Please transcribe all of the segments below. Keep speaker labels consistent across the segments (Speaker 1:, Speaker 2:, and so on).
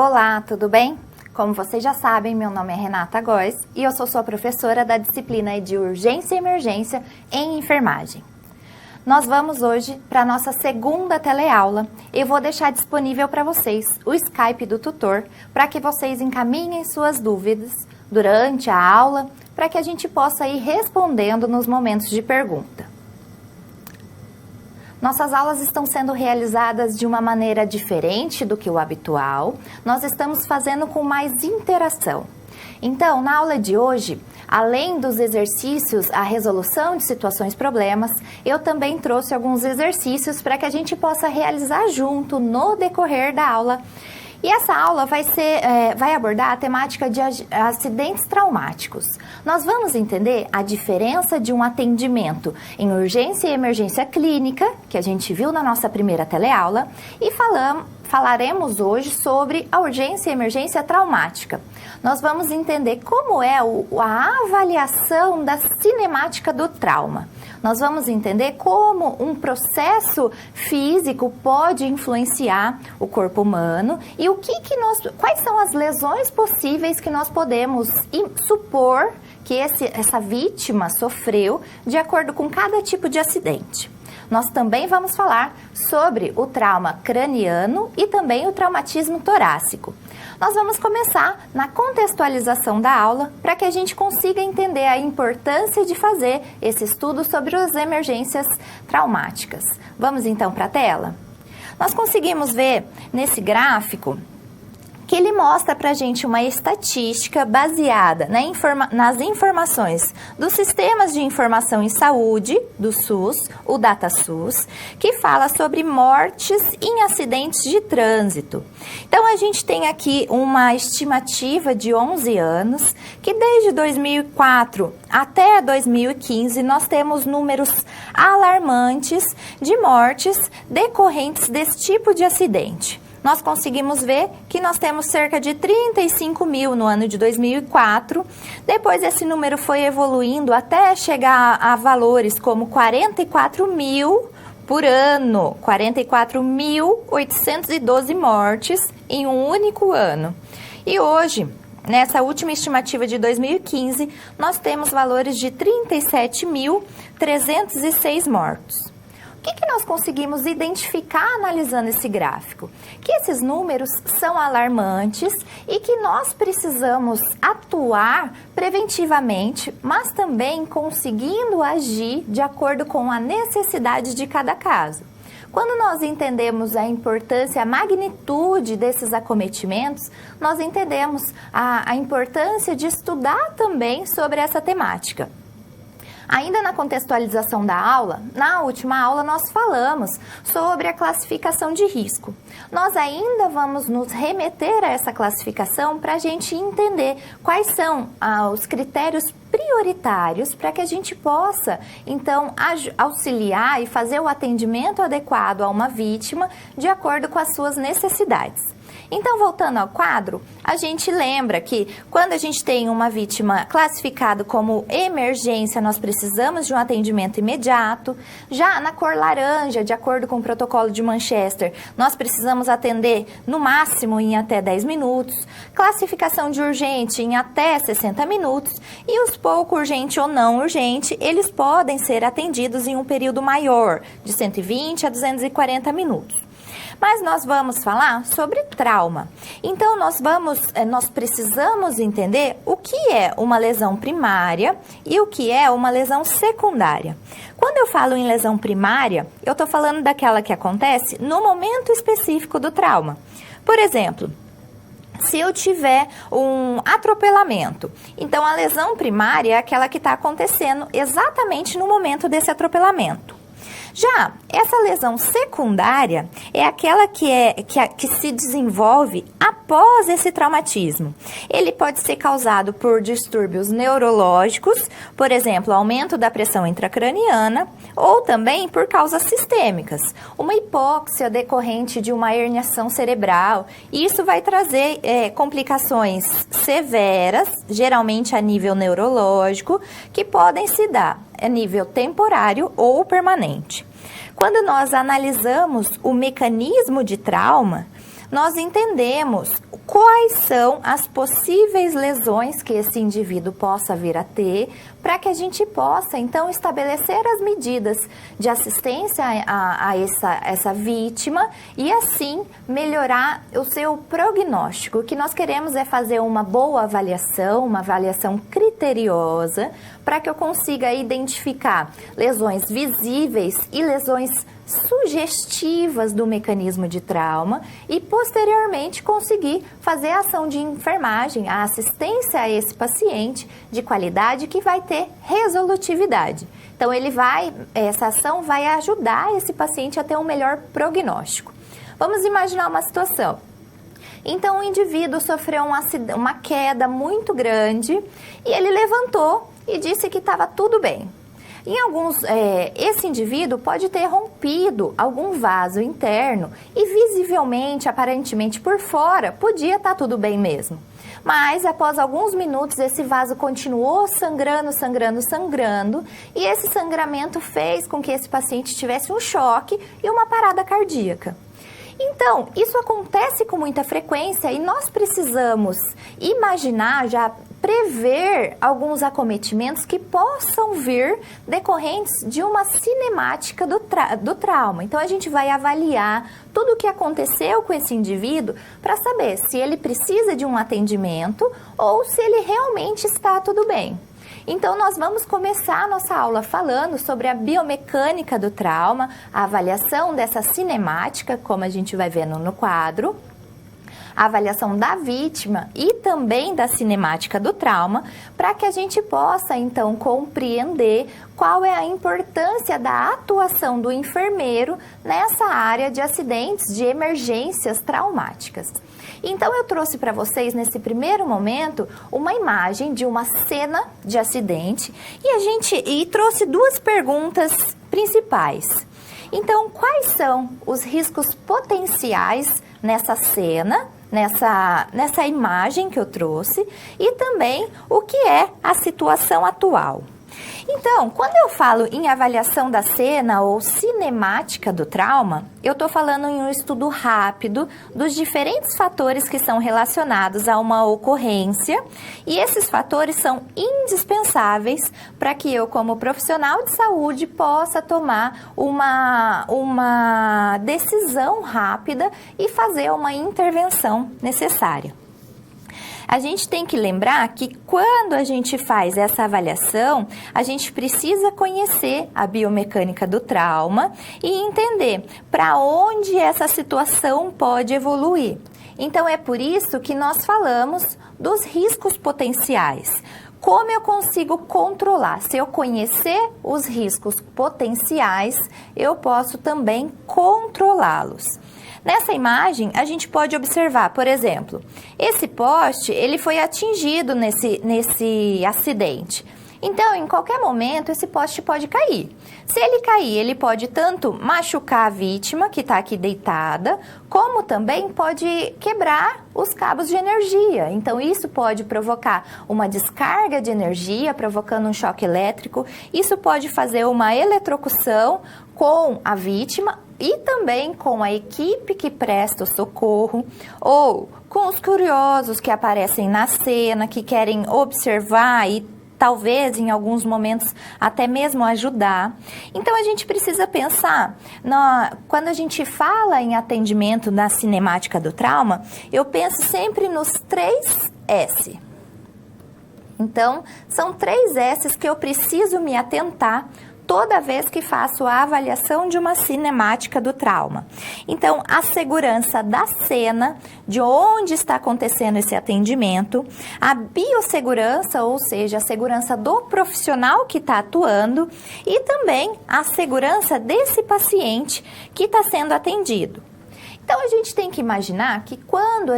Speaker 1: Olá, tudo bem? Como vocês já sabem, meu nome é Renata Góes e eu sou sua professora da disciplina de Urgência e Emergência em Enfermagem. Nós vamos hoje para a nossa segunda teleaula. Eu vou deixar disponível para vocês o Skype do tutor para que vocês encaminhem suas dúvidas durante a aula para que a gente possa ir respondendo nos momentos de pergunta. Nossas aulas estão sendo realizadas de uma maneira diferente do que o habitual. Nós estamos fazendo com mais interação. Então, na aula de hoje, além dos exercícios, a resolução de situações problemas, eu também trouxe alguns exercícios para que a gente possa realizar junto no decorrer da aula. E essa aula vai abordar a temática de acidentes traumáticos. Nós vamos entender a diferença de um atendimento em urgência e emergência clínica, que a gente viu na nossa primeira teleaula, e falaremos hoje sobre a urgência e emergência traumática. Nós vamos entender como é a avaliação da cinemática do trauma. Nós vamos entender como um processo físico pode influenciar o corpo humano e quais são as lesões possíveis que nós podemos supor que essa vítima sofreu de acordo com cada tipo de acidente. Nós também vamos falar sobre o trauma craniano e também o traumatismo torácico. Nós vamos começar na contextualização da aula para que a gente consiga entender a importância de fazer esse estudo sobre as emergências traumáticas. Vamos então para a tela? Nós conseguimos ver nesse gráfico que ele mostra para a gente uma estatística baseada nas informações dos sistemas de informação em saúde, do SUS, o DataSUS, que fala sobre mortes em acidentes de trânsito. Então, a gente tem aqui uma estimativa de 11 anos, que desde 2004 até 2015, nós temos números alarmantes de mortes decorrentes desse tipo de acidente. Nós conseguimos ver que nós temos cerca de 35 mil no ano de 2004. Depois esse número foi evoluindo até chegar a valores como 44 mil por ano, 44.812 mortes em um único ano. E hoje, nessa última estimativa de 2015, nós temos valores de 37.306 mortos. O que nós conseguimos identificar analisando esse gráfico? Que esses números são alarmantes e que nós precisamos atuar preventivamente, mas também conseguindo agir de acordo com a necessidade de cada caso. Quando nós entendemos a importância, a magnitude desses acometimentos, nós entendemos a importância de estudar também sobre essa temática. Ainda na contextualização da aula, na última aula nós falamos sobre a classificação de risco. Nós ainda vamos nos remeter a essa classificação para a gente entender quais são os critérios prioritários para que a gente possa, então, auxiliar e fazer o atendimento adequado a uma vítima de acordo com as suas necessidades. Então, voltando ao quadro, a gente lembra que quando a gente tem uma vítima classificada como emergência, nós precisamos de um atendimento imediato. Já na cor laranja, de acordo com o protocolo de Manchester, nós precisamos atender no máximo em até 10 minutos. Classificação de urgente em até 60 minutos. E os pouco urgente ou não urgente, eles podem ser atendidos em um período maior, de 120 a 240 minutos. Mas nós vamos falar sobre trauma. Então, nós precisamos entender o que é uma lesão primária e o que é uma lesão secundária. Quando eu falo em lesão primária, eu estou falando daquela que acontece no momento específico do trauma. Por exemplo, se eu tiver um atropelamento, então a lesão primária é aquela que está acontecendo exatamente no momento desse atropelamento. Já essa lesão secundária é aquela que se desenvolve após esse traumatismo. Ele pode ser causado por distúrbios neurológicos, por exemplo, aumento da pressão intracraniana, ou também por causas sistêmicas, uma hipóxia decorrente de uma herniação cerebral. E isso vai trazer complicações severas, geralmente a nível neurológico, que podem se dar a nível temporário ou permanente. Quando nós analisamos o mecanismo de trauma, nós entendemos quais são as possíveis lesões que esse indivíduo possa vir a ter, para que a gente possa, então, estabelecer as medidas de assistência a essa vítima e, assim, melhorar o seu prognóstico. O que nós queremos é fazer uma boa avaliação, uma avaliação criteriosa, para que eu consiga identificar lesões visíveis e lesões sugestivas do mecanismo de trauma e, posteriormente, conseguir fazer a ação de enfermagem, a assistência a esse paciente de qualidade que vai ter resolutividade. Então, essa ação vai ajudar esse paciente a ter um melhor prognóstico. Vamos imaginar uma situação. Então, o indivíduo sofreu uma queda muito grande e ele levantou e disse que estava tudo bem. Esse indivíduo pode ter rompido algum vaso interno e visivelmente, aparentemente por fora, podia estar tudo bem mesmo. Mas após alguns minutos esse vaso continuou sangrando e esse sangramento fez com que esse paciente tivesse um choque e uma parada cardíaca. Então, isso acontece com muita frequência e nós precisamos imaginar, já prever alguns acometimentos que possam vir decorrentes de uma cinemática do trauma. Então, a gente vai avaliar tudo o que aconteceu com esse indivíduo para saber se ele precisa de um atendimento ou se ele realmente está tudo bem. Então, nós vamos começar a nossa aula falando sobre a biomecânica do trauma, a avaliação dessa cinemática, como a gente vai vendo no quadro, a avaliação da vítima e também da cinemática do trauma, para que a gente possa, então, compreender qual é a importância da atuação do enfermeiro nessa área de acidentes, de emergências traumáticas. Então, eu trouxe para vocês, nesse primeiro momento, uma imagem de uma cena de acidente e trouxe duas perguntas principais. Então, quais são os riscos potenciais nessa cena, nessa imagem que eu trouxe, e também o que é a situação atual? Então, quando eu falo em avaliação da cena ou cinemática do trauma, eu estou falando em um estudo rápido dos diferentes fatores que são relacionados a uma ocorrência, e esses fatores são indispensáveis para que eu, como profissional de saúde, possa tomar uma decisão rápida e fazer uma intervenção necessária. A gente tem que lembrar que quando a gente faz essa avaliação, a gente precisa conhecer a biomecânica do trauma e entender para onde essa situação pode evoluir. Então, é por isso que nós falamos dos riscos potenciais. Como eu consigo controlar? Se eu conhecer os riscos potenciais, eu posso também controlá-los. Nessa imagem, a gente pode observar, por exemplo, esse poste, ele foi atingido nesse acidente. Então, em qualquer momento, esse poste pode cair. Se ele cair, ele pode tanto machucar a vítima, que está aqui deitada, como também pode quebrar os cabos de energia. Então, isso pode provocar uma descarga de energia, provocando um choque elétrico. Isso pode fazer uma eletrocução com a vítima e também com a equipe que presta o socorro, ou com os curiosos que aparecem na cena, que querem observar e talvez em alguns momentos até mesmo ajudar. Então a gente precisa pensar, quando a gente fala em atendimento na cinemática do trauma, eu penso sempre nos 3 S. Então, são 3 S's que eu preciso me atentar toda vez que faço a avaliação de uma cinemática do trauma. Então, a segurança da cena, de onde está acontecendo esse atendimento, a biossegurança, ou seja, a segurança do profissional que está atuando, e também a segurança desse paciente que está sendo atendido. Então, a gente tem que imaginar que quando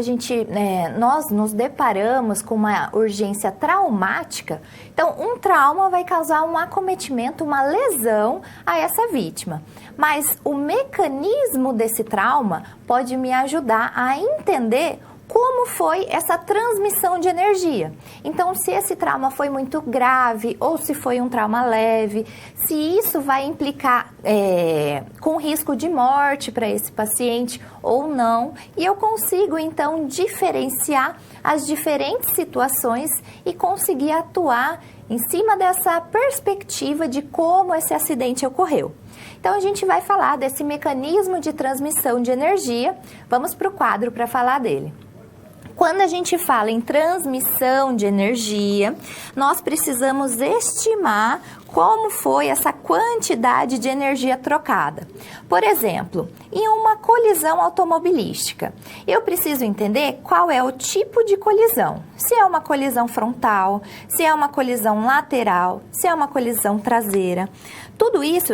Speaker 1: nós nos deparamos com uma urgência traumática, então um trauma vai causar um acometimento, uma lesão a essa vítima. Mas o mecanismo desse trauma pode me ajudar a entender como foi essa transmissão de energia. Então, se esse trauma foi muito grave ou se foi um trauma leve, se isso vai implicar com risco de morte para esse paciente ou não, e eu consigo então diferenciar as diferentes situações e conseguir atuar em cima dessa perspectiva de como esse acidente ocorreu. Então, a gente vai falar desse mecanismo de transmissão de energia. Vamos para o quadro para falar dele. Quando a gente fala em transmissão de energia, nós precisamos estimar como foi essa quantidade de energia trocada. Por exemplo, em uma colisão automobilística, eu preciso entender qual é o tipo de colisão. Se é uma colisão frontal, se é uma colisão lateral, se é uma colisão traseira. Tudo isso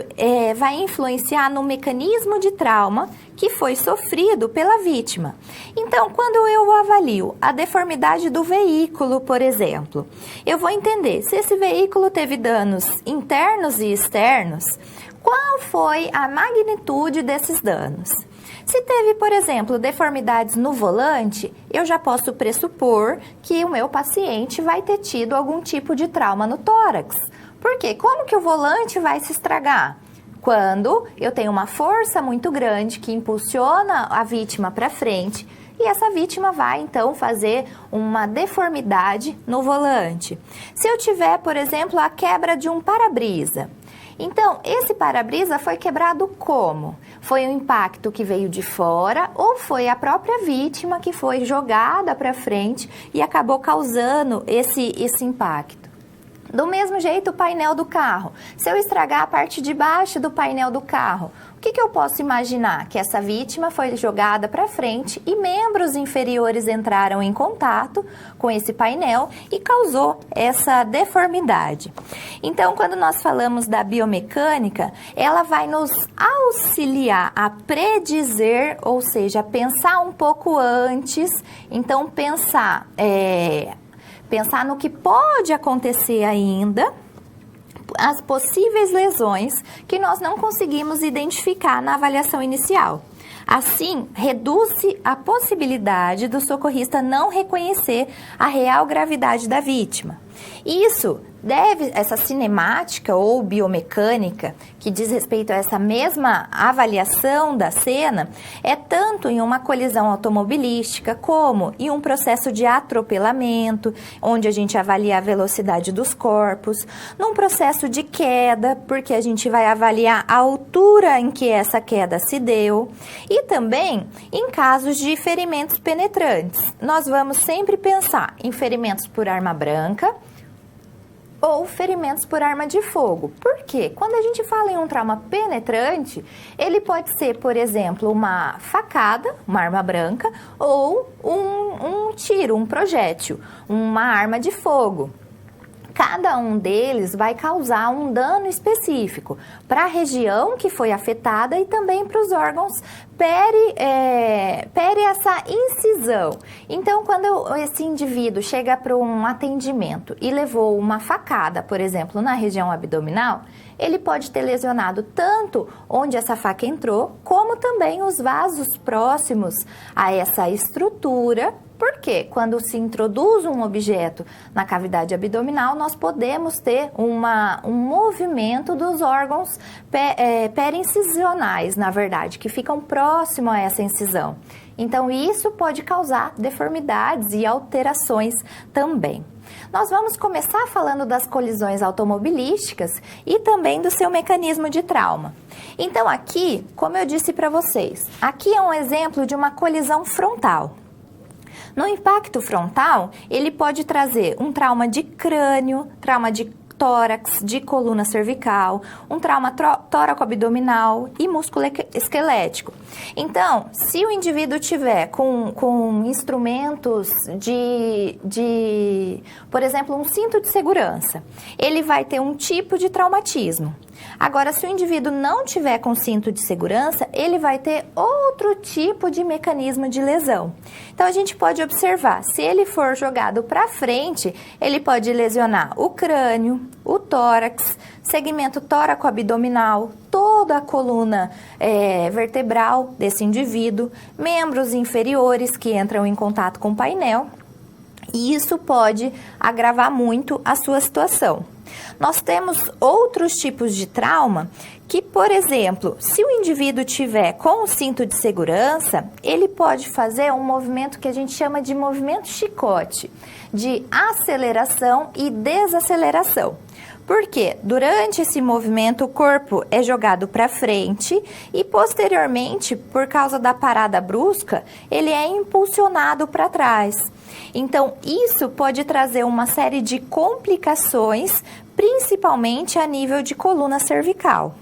Speaker 1: vai influenciar no mecanismo de trauma que foi sofrido pela vítima. Então, quando eu avalio a deformidade do veículo, por exemplo, eu vou entender se esse veículo teve danos internos e externos, qual foi a magnitude desses danos. Se teve, por exemplo, deformidades no volante, eu já posso pressupor que o meu paciente vai ter tido algum tipo de trauma no tórax. Por quê? Como que o volante vai se estragar? Quando eu tenho uma força muito grande que impulsiona a vítima para frente e essa vítima vai, então, fazer uma deformidade no volante. Se eu tiver, por exemplo, a quebra de um para-brisa, então, esse para-brisa foi quebrado como? Foi um impacto que veio de fora ou foi a própria vítima que foi jogada para frente e acabou causando esse impacto? Do mesmo jeito, o painel do carro. Se eu estragar a parte de baixo do painel do carro, o que eu posso imaginar? Que essa vítima foi jogada para frente e membros inferiores entraram em contato com esse painel e causou essa deformidade. Então, quando nós falamos da biomecânica, ela vai nos auxiliar a predizer, ou seja, pensar um pouco antes. Então, pensar no que pode acontecer ainda, as possíveis lesões que nós não conseguimos identificar na avaliação inicial. Assim, reduz-se a possibilidade do socorrista não reconhecer a real gravidade da vítima. Essa cinemática ou biomecânica, que diz respeito a essa mesma avaliação da cena, é tanto em uma colisão automobilística como em um processo de atropelamento, onde a gente avalia a velocidade dos corpos, num processo de queda, porque a gente vai avaliar a altura em que essa queda se deu, e também em casos de ferimentos penetrantes. Nós vamos sempre pensar em ferimentos por arma branca, ou ferimentos por arma de fogo. Por quê? Quando a gente fala em um trauma penetrante, ele pode ser, por exemplo, uma facada, uma arma branca, ou um tiro, um projétil, uma arma de fogo. Cada um deles vai causar um dano específico para a região que foi afetada e também para os órgãos pere essa incisão. Então, quando esse indivíduo chega para um atendimento e levou uma facada, por exemplo, na região abdominal, ele pode ter lesionado tanto onde essa faca entrou, como também os vasos próximos a essa estrutura. Porque quando se introduz um objeto na cavidade abdominal, nós podemos ter um movimento dos órgãos perincisionais, na verdade, que ficam próximo a essa incisão. Então, isso pode causar deformidades e alterações também. Nós vamos começar falando das colisões automobilísticas e também do seu mecanismo de trauma. Então, aqui, como eu disse para vocês, aqui é um exemplo de uma colisão frontal. No impacto frontal, ele pode trazer um trauma de crânio, trauma de tórax, de coluna cervical, um trauma tóraco-abdominal e músculo esquelético. Então, se o indivíduo tiver com instrumentos por exemplo, um cinto de segurança, ele vai ter um tipo de traumatismo. Agora, se o indivíduo não tiver com cinto de segurança, ele vai ter outro tipo de mecanismo de lesão. Então, a gente pode observar, se ele for jogado para frente, ele pode lesionar o crânio, o tórax, segmento tóraco-abdominal, todo toda a coluna vertebral desse indivíduo, membros inferiores que entram em contato com o painel, e isso pode agravar muito a sua situação. Nós temos outros tipos de trauma que, por exemplo, se o indivíduo tiver com o cinto de segurança, ele pode fazer um movimento que a gente chama de movimento chicote, de aceleração e desaceleração. Porque durante esse movimento o corpo é jogado para frente e posteriormente, por causa da parada brusca, ele é impulsionado para trás. Então, isso pode trazer uma série de complicações, principalmente a nível de coluna cervical.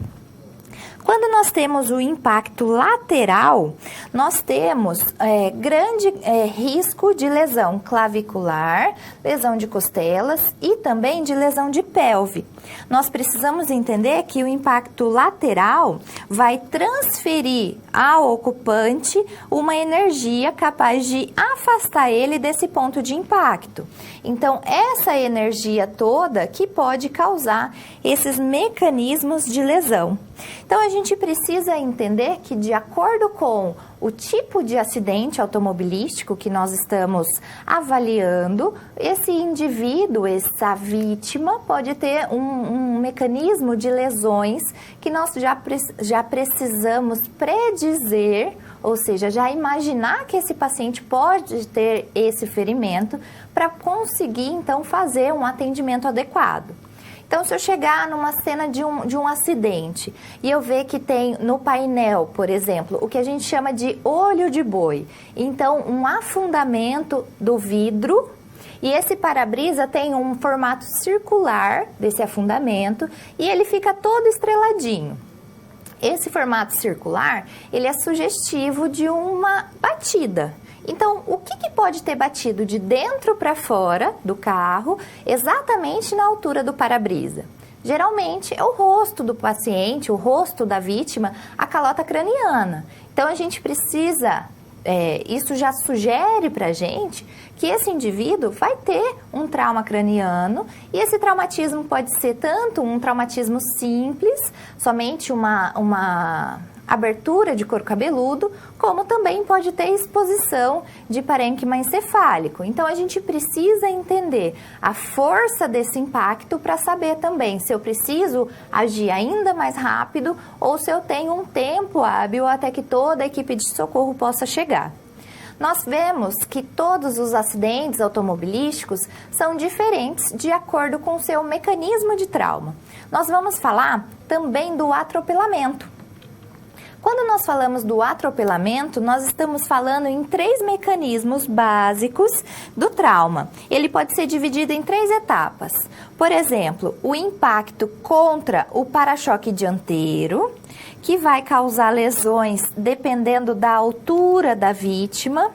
Speaker 1: Quando nós temos o impacto lateral, nós temos grande risco de lesão clavicular, lesão de costelas e também de lesão de pelve. Nós precisamos entender que o impacto lateral vai transferir ao ocupante uma energia capaz de afastar ele desse ponto de impacto. Então, essa energia toda que pode causar esses mecanismos de lesão. Então, a gente precisa entender que, de acordo com o tipo de acidente automobilístico que nós estamos avaliando, esse indivíduo, essa vítima, pode ter um mecanismo de lesões que nós já precisamos predizer, ou seja, já imaginar que esse paciente pode ter esse ferimento para conseguir, então, fazer um atendimento adequado. Então, se eu chegar numa cena de um acidente e eu ver que tem no painel, por exemplo, o que a gente chama de olho de boi, então um afundamento do vidro, e esse para-brisa tem um formato circular desse afundamento e ele fica todo estreladinho. Esse formato circular, ele é sugestivo de uma batida. Então, o que pode ter batido de dentro para fora do carro, exatamente na altura do para-brisa? Geralmente é o rosto do paciente, o rosto da vítima, a calota craniana. Então, a gente precisa, isso já sugere para a gente que esse indivíduo vai ter um trauma craniano, e esse traumatismo pode ser tanto um traumatismo simples, somente uma abertura de couro cabeludo, como também pode ter exposição de parênquima encefálico. Então, a gente precisa entender a força desse impacto para saber também se eu preciso agir ainda mais rápido ou se eu tenho um tempo hábil até que toda a equipe de socorro possa chegar. Nós vemos que todos os acidentes automobilísticos são diferentes de acordo com o seu mecanismo de trauma. Nós vamos falar também do atropelamento. Quando nós falamos do atropelamento, nós estamos falando em 3 mecanismos básicos do trauma. Ele pode ser dividido em 3 etapas. Por exemplo, o impacto contra o para-choque dianteiro, que vai causar lesões dependendo da altura da vítima.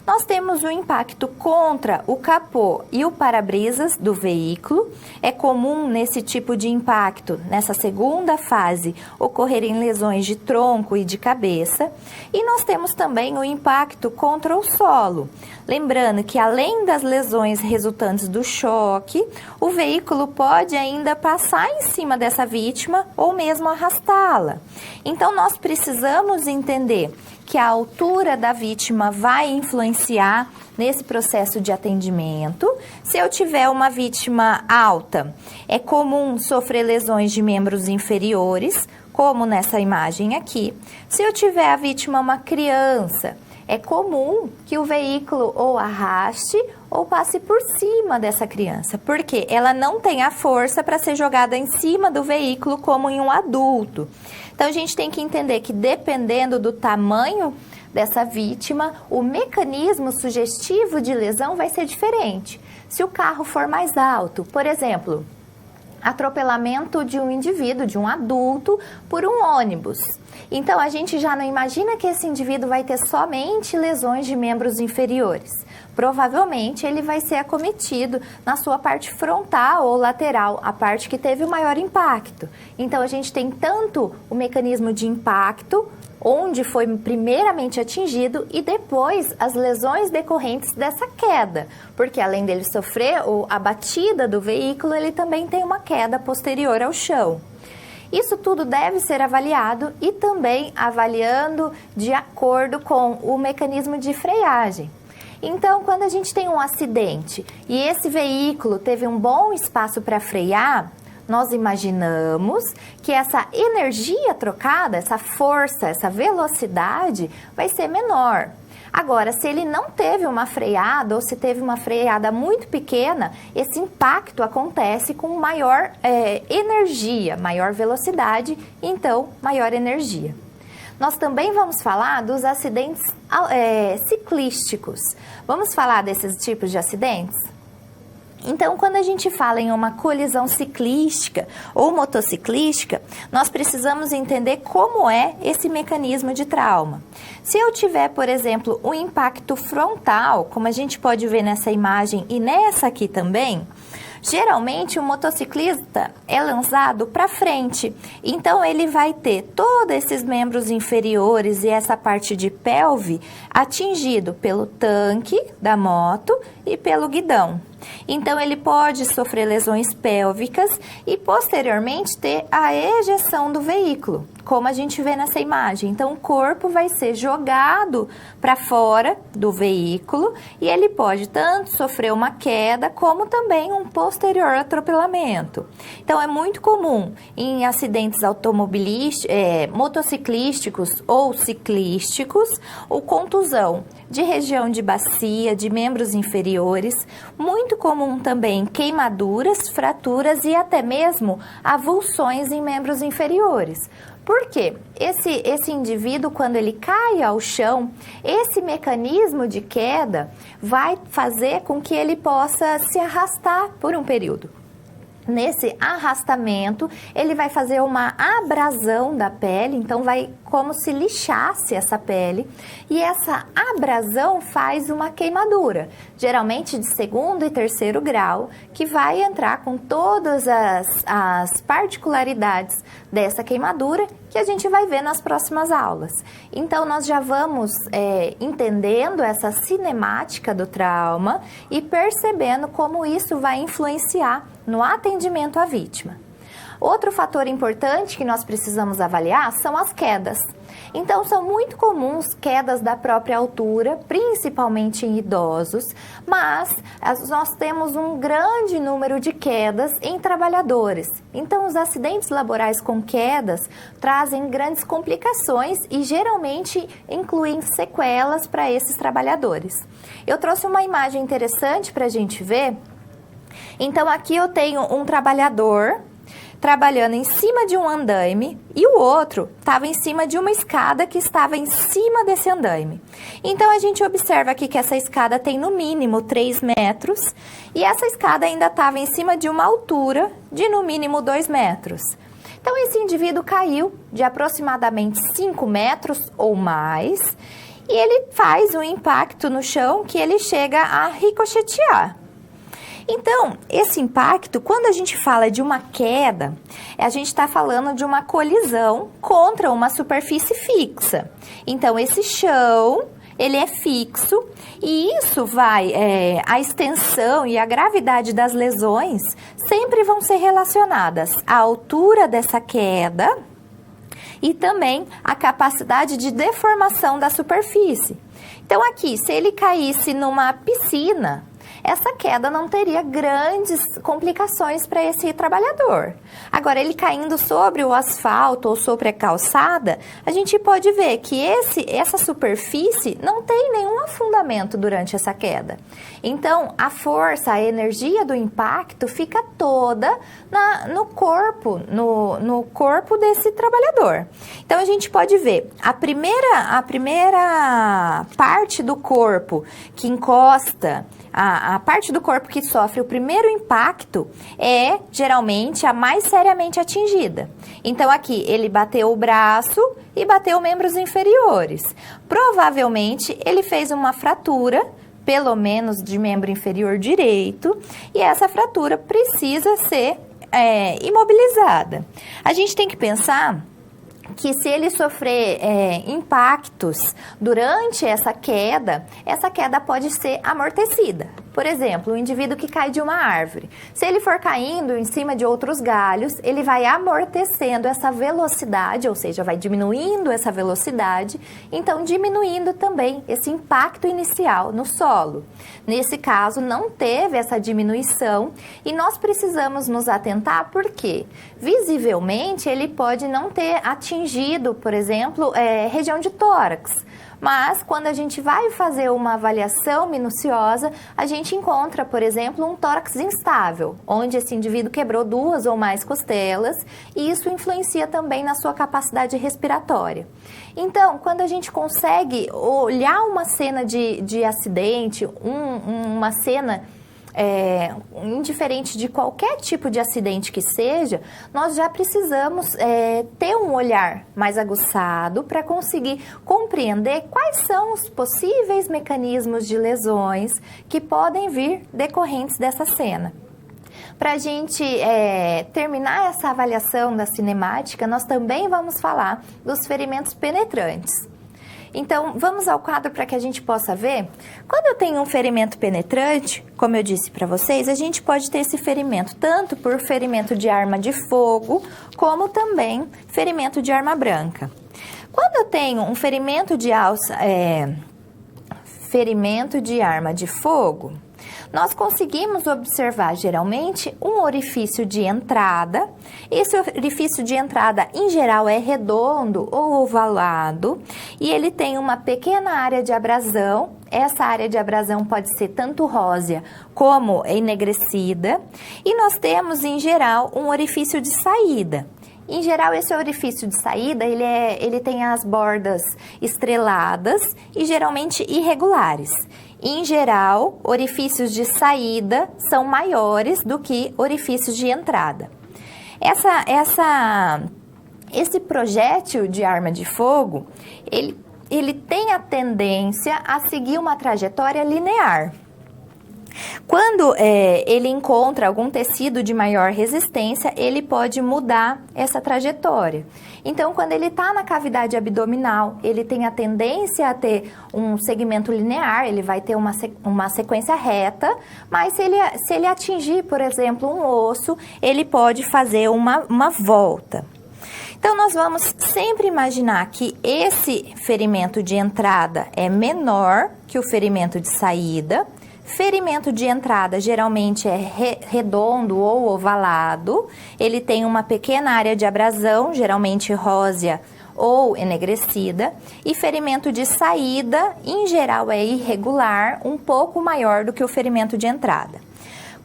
Speaker 1: Nós temos o impacto contra o capô e o para-brisas do veículo. É comum nesse tipo de impacto, nessa segunda fase, ocorrerem lesões de tronco e de cabeça. E nós temos também o impacto contra o solo. Lembrando que, além das lesões resultantes do choque, o veículo pode ainda passar em cima dessa vítima ou mesmo arrastá-la. Então, nós precisamos entender que a altura da vítima vai influenciar nesse processo de atendimento. Se eu tiver uma vítima alta, é comum sofrer lesões de membros inferiores, como nessa imagem aqui. Se eu tiver a vítima uma criança, é comum que o veículo ou arraste ou passe por cima dessa criança, porque ela não tem a força para ser jogada em cima do veículo como em um adulto. Então, a gente tem que entender que, dependendo do tamanho dessa vítima, o mecanismo sugestivo de lesão vai ser diferente. Se o carro for mais alto, por exemplo, atropelamento de um indivíduo, de um adulto, por um ônibus. Então, a gente já não imagina que esse indivíduo vai ter somente lesões de membros inferiores. Provavelmente, ele vai ser acometido na sua parte frontal ou lateral, a parte que teve o maior impacto. Então, a gente tem tanto o mecanismo de impacto, onde foi primeiramente atingido, e depois as lesões decorrentes dessa queda, porque além dele sofrer a batida do veículo, ele também tem uma queda posterior ao chão. Isso tudo deve ser avaliado e também avaliando de acordo com o mecanismo de freagem. Então, quando a gente tem um acidente e esse veículo teve um bom espaço para frear, nós imaginamos que essa energia trocada, essa força, essa velocidade vai ser menor. Agora, se ele não teve uma freada ou se teve uma freada muito pequena, esse impacto acontece com maior energia, maior velocidade, então maior energia. Nós também vamos falar dos acidentes ciclísticos. Vamos falar desses tipos de acidentes? Então, quando a gente fala em uma colisão ciclística ou motociclística, nós precisamos entender como é esse mecanismo de trauma. Se eu tiver, por exemplo, um impacto frontal, como a gente pode ver nessa imagem e nessa aqui também, geralmente o motociclista é lançado para frente, então ele vai ter todos esses membros inferiores e essa parte de pelve atingido pelo tanque da moto e pelo guidão. Então ele pode sofrer lesões pélvicas e posteriormente ter a ejeção do veículo, como a gente vê nessa imagem. Então o corpo vai ser jogado para fora do veículo e ele pode tanto sofrer uma queda como também um posterior atropelamento. Então é muito comum em acidentes motociclísticos ou ciclísticos ou contusão de região de bacia, de membros inferiores, muito comum também queimaduras, fraturas e até mesmo avulsões em membros inferiores. Por quê? Esse indivíduo, quando ele cai ao chão, esse mecanismo de queda vai fazer com que ele possa se arrastar por um período. Nesse arrastamento, ele vai fazer uma abrasão da pele, então vai como se lixasse essa pele, e essa abrasão faz uma queimadura, geralmente de segundo e terceiro grau, que vai entrar com todas as particularidades dessa queimadura, que a gente vai ver nas próximas aulas. Então, nós já vamos entendendo essa cinemática do trauma e percebendo como isso vai influenciar no atendimento à vítima. Outro fator importante que nós precisamos avaliar são as quedas. Então, são muito comuns quedas da própria altura, principalmente em idosos, mas nós temos um grande número de quedas em trabalhadores. Então, os acidentes laborais com quedas trazem grandes complicações e geralmente incluem sequelas para esses trabalhadores. Eu trouxe uma imagem interessante para a gente ver. Então, aqui eu tenho um trabalhador trabalhando em cima de um andaime e o outro estava em cima de uma escada que estava em cima desse andaime. Então, a gente observa aqui que essa escada tem no mínimo 3 metros e essa escada ainda estava em cima de uma altura de no mínimo 2 metros. Então, esse indivíduo caiu de aproximadamente 5 metros ou mais e ele faz um impacto no chão que ele chega a ricochetear. Então, esse impacto, quando a gente fala de uma queda, a gente está falando de uma colisão contra uma superfície fixa. Então, esse chão, ele é fixo e isso a extensão e a gravidade das lesões sempre vão ser relacionadas à altura dessa queda e também à capacidade de deformação da superfície. Então, aqui, se ele caísse numa piscina, essa queda não teria grandes complicações para esse trabalhador. Agora, ele caindo sobre o asfalto ou sobre a calçada, a gente pode ver que essa superfície não tem nenhum afundamento durante essa queda. Então, a força, a energia do impacto fica toda no corpo desse trabalhador. Então, a gente pode ver a primeira parte do corpo que encosta, a parte do corpo que sofre o primeiro impacto é geralmente a mais seriamente atingida. Então, aqui ele bateu o braço e bateu membros inferiores. Provavelmente ele fez uma fratura, pelo menos de membro inferior direito, e essa fratura precisa ser imobilizada. A gente tem que pensar que se ele sofrer impactos durante essa queda pode ser amortecida. Por exemplo, o indivíduo que cai de uma árvore. Se ele for caindo em cima de outros galhos, ele vai amortecendo essa velocidade, ou seja, vai diminuindo essa velocidade, então diminuindo também esse impacto inicial no solo. Nesse caso, não teve essa diminuição e nós precisamos nos atentar porque, visivelmente, ele pode não ter atingido, por exemplo, região de tórax. Mas, quando a gente vai fazer uma avaliação minuciosa, a gente encontra, por exemplo, um tórax instável, onde esse indivíduo quebrou 2 ou mais costelas e isso influencia também na sua capacidade respiratória. Então, quando a gente consegue olhar uma cena de acidente, uma cena indiferente de qualquer tipo de acidente que seja, nós já precisamos ter um olhar mais aguçado para conseguir compreender quais são os possíveis mecanismos de lesões que podem vir decorrentes dessa cena. Para a gente terminar essa avaliação da cinemática, nós também vamos falar dos ferimentos penetrantes. Então, vamos ao quadro para que a gente possa ver. Quando eu tenho um ferimento penetrante, como eu disse para vocês, a gente pode ter esse ferimento tanto por ferimento de arma de fogo, como também ferimento de arma branca. Quando eu tenho um ferimento de arma de fogo, nós conseguimos observar geralmente um orifício de entrada. Esse orifício de entrada, em geral, é redondo ou ovalado e ele tem uma pequena área de abrasão. Essa área de abrasão pode ser tanto rósea como enegrecida. E nós temos, em geral, um orifício de saída. Em geral, esse orifício de saída, ele tem as bordas estreladas e geralmente irregulares. Em geral, orifícios de saída são maiores do que orifícios de entrada. Esse projétil de arma de fogo, ele tem a tendência a seguir uma trajetória linear. Quando ele encontra algum tecido de maior resistência, ele pode mudar essa trajetória. Então, quando ele está na cavidade abdominal, ele tem a tendência a ter um segmento linear, ele vai ter uma sequência reta, mas se ele atingir, por exemplo, um osso, ele pode fazer uma volta. Então, nós vamos sempre imaginar que esse ferimento de entrada é menor que o ferimento de saída. Ferimento de entrada geralmente é redondo ou ovalado, ele tem uma pequena área de abrasão, geralmente rósea ou enegrecida, e ferimento de saída, em geral, é irregular, um pouco maior do que o ferimento de entrada.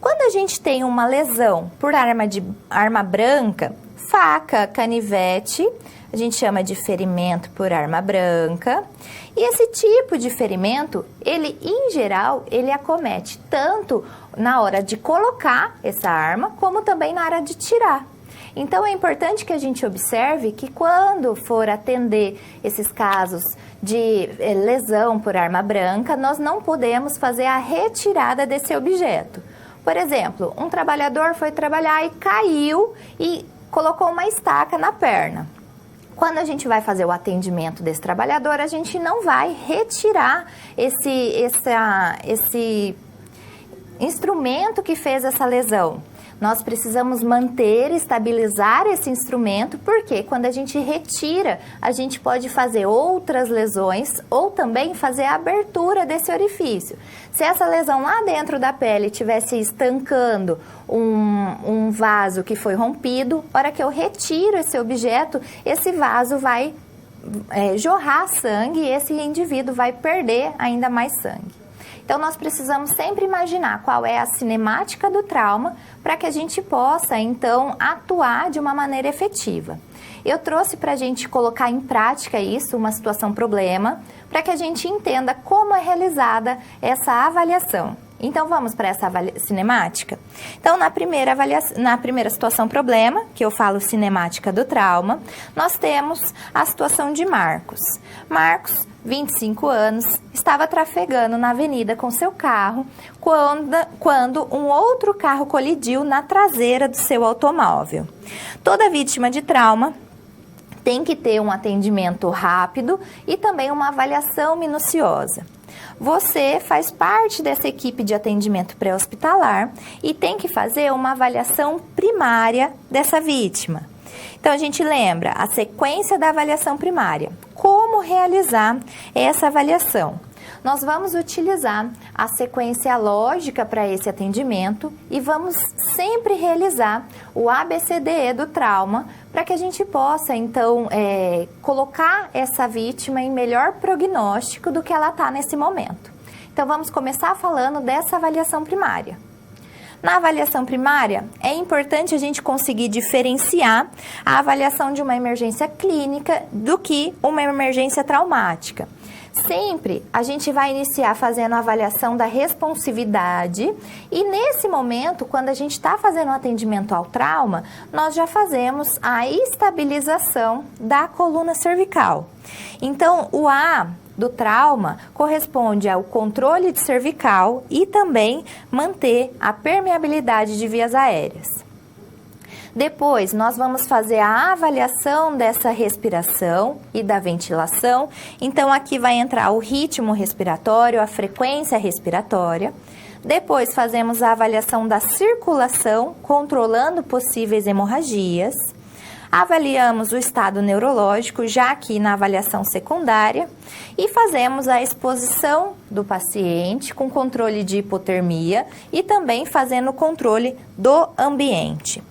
Speaker 1: Quando a gente tem uma lesão por arma branca, faca, canivete, a gente chama de ferimento por arma branca. E esse tipo de ferimento, ele, em geral, ele acomete tanto na hora de colocar essa arma, como também na hora de tirar. Então, é importante que a gente observe que quando for atender esses casos de lesão por arma branca, nós não podemos fazer a retirada desse objeto. Por exemplo, um trabalhador foi trabalhar e caiu e colocou uma estaca na perna. Quando a gente vai fazer o atendimento desse trabalhador, a gente não vai retirar esse instrumento que fez essa lesão. Nós precisamos manter, estabilizar esse instrumento, porque quando a gente retira, a gente pode fazer outras lesões ou também fazer a abertura desse orifício. Se essa lesão lá dentro da pele estivesse estancando um vaso que foi rompido, na hora que eu retiro esse objeto, esse vaso vai jorrar sangue e esse indivíduo vai perder ainda mais sangue. Então, nós precisamos sempre imaginar qual é a cinemática do trauma para que a gente possa, então, atuar de uma maneira efetiva. Eu trouxe para a gente colocar em prática isso, uma situação-problema, para que a gente entenda como é realizada essa avaliação. Então, vamos para essa cinemática? Então, na primeira situação-problema, que eu falo cinemática do trauma, nós temos a situação de Marcos. Marcos, 25 anos, estava trafegando na avenida com seu carro quando um outro carro colidiu na traseira do seu automóvel. Toda vítima de trauma tem que ter um atendimento rápido e também uma avaliação minuciosa. Você faz parte dessa equipe de atendimento pré-hospitalar e tem que fazer uma avaliação primária dessa vítima. Então, a gente lembra a sequência da avaliação primária. Como realizar essa avaliação? Nós vamos utilizar a sequência lógica para esse atendimento e vamos sempre realizar o ABCDE do trauma para que a gente possa, então, colocar essa vítima em melhor prognóstico do que ela está nesse momento. Então, vamos começar falando dessa avaliação primária. Na avaliação primária, é importante a gente conseguir diferenciar a avaliação de uma emergência clínica do que uma emergência traumática. Sempre a gente vai iniciar fazendo a avaliação da responsividade e nesse momento, quando a gente está fazendo o atendimento ao trauma, nós já fazemos a estabilização da coluna cervical. Então, o A do trauma corresponde ao controle de cervical e também manter a permeabilidade de vias aéreas. Depois, nós vamos fazer a avaliação dessa respiração e da ventilação. Então, aqui vai entrar o ritmo respiratório, a frequência respiratória. Depois, fazemos a avaliação da circulação, controlando possíveis hemorragias. Avaliamos o estado neurológico, já aqui na avaliação secundária. E fazemos a exposição do paciente com controle de hipotermia e também fazendo o controle do ambiente.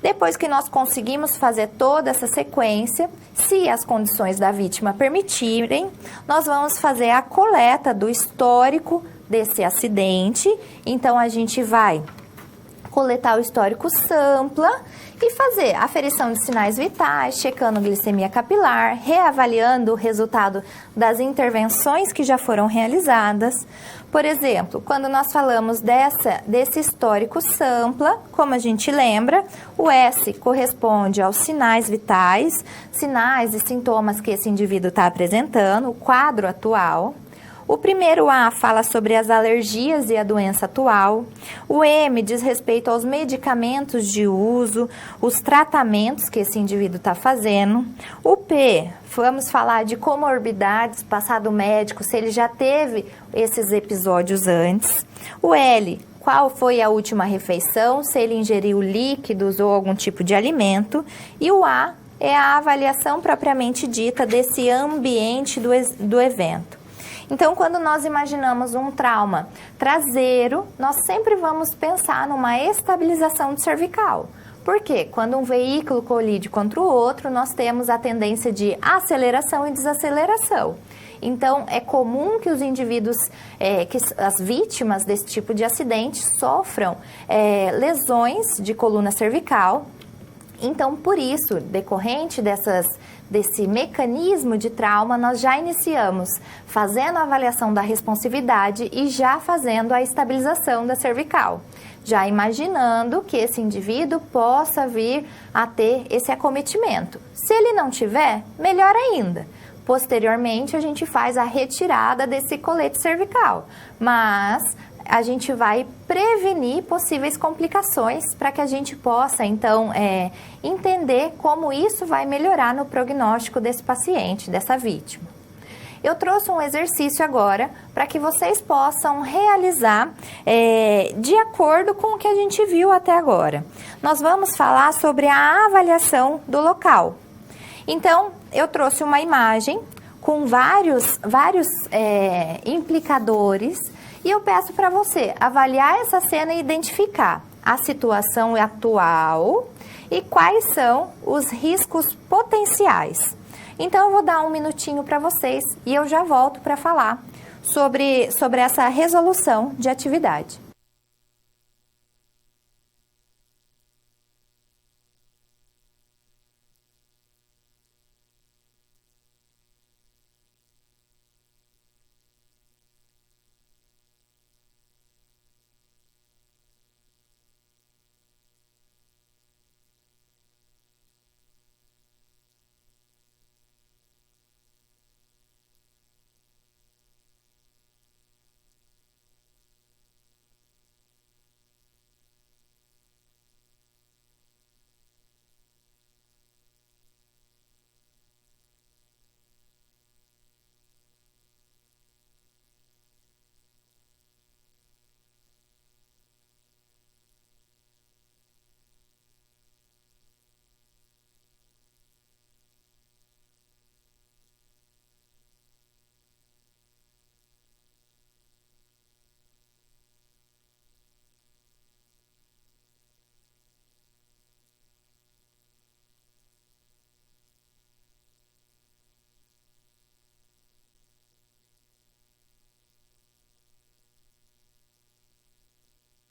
Speaker 1: Depois que nós conseguimos fazer toda essa sequência, se as condições da vítima permitirem, nós vamos fazer a coleta do histórico desse acidente. Então, a gente vai coletar o histórico SAMPLA e fazer aferição de sinais vitais, checando glicemia capilar, reavaliando o resultado das intervenções que já foram realizadas. Por exemplo, quando nós falamos desse histórico SAMPLA, como a gente lembra, o S corresponde aos sinais vitais, sinais e sintomas que esse indivíduo está apresentando, o quadro atual. O primeiro A fala sobre as alergias e a doença atual. O M diz respeito aos medicamentos de uso, os tratamentos que esse indivíduo está fazendo. O P, vamos falar de comorbidades, passado médico, se ele já teve esses episódios antes. O L, qual foi a última refeição, se ele ingeriu líquidos ou algum tipo de alimento. E o A é a avaliação propriamente dita desse ambiente do evento. Então, quando nós imaginamos um trauma traseiro, nós sempre vamos pensar numa estabilização de cervical. Por quê? Quando um veículo colide contra o outro, nós temos a tendência de aceleração e desaceleração. Então, é comum que os indivíduos, que as vítimas desse tipo de acidente sofram lesões de coluna cervical. Então, por isso, decorrente desse mecanismo de trauma, nós já iniciamos fazendo a avaliação da responsividade e já fazendo a estabilização da cervical, já imaginando que esse indivíduo possa vir a ter esse acometimento. Se ele não tiver, melhor ainda. Posteriormente, a gente faz a retirada desse colete cervical, mas a gente vai prevenir possíveis complicações para que a gente possa, então, entender como isso vai melhorar no prognóstico desse paciente, dessa vítima. Eu trouxe um exercício agora para que vocês possam realizar de acordo com o que a gente viu até agora. Nós vamos falar sobre a avaliação do local. Então, eu trouxe uma imagem com vários implicadores. E eu peço para você avaliar essa cena e identificar a situação atual e quais são os riscos potenciais. Então, eu vou dar um minutinho para vocês e eu já volto para falar sobre essa resolução de atividade.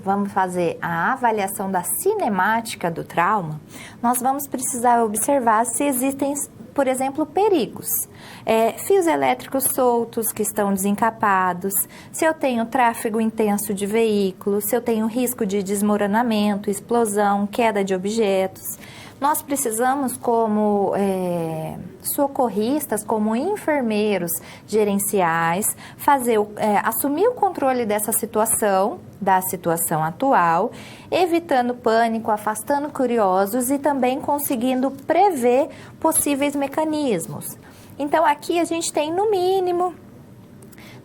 Speaker 1: vamos fazer a avaliação da cinemática do trauma, nós vamos precisar observar se existem, por exemplo, perigos. Fios elétricos soltos que estão desencapados, se eu tenho tráfego intenso de veículos, se eu tenho risco de desmoronamento, explosão, queda de objetos. Nós precisamos, como socorristas, como enfermeiros gerenciais, assumir o controle dessa situação, da situação atual, evitando pânico, afastando curiosos e também conseguindo prever possíveis mecanismos. Então, aqui a gente tem, no mínimo,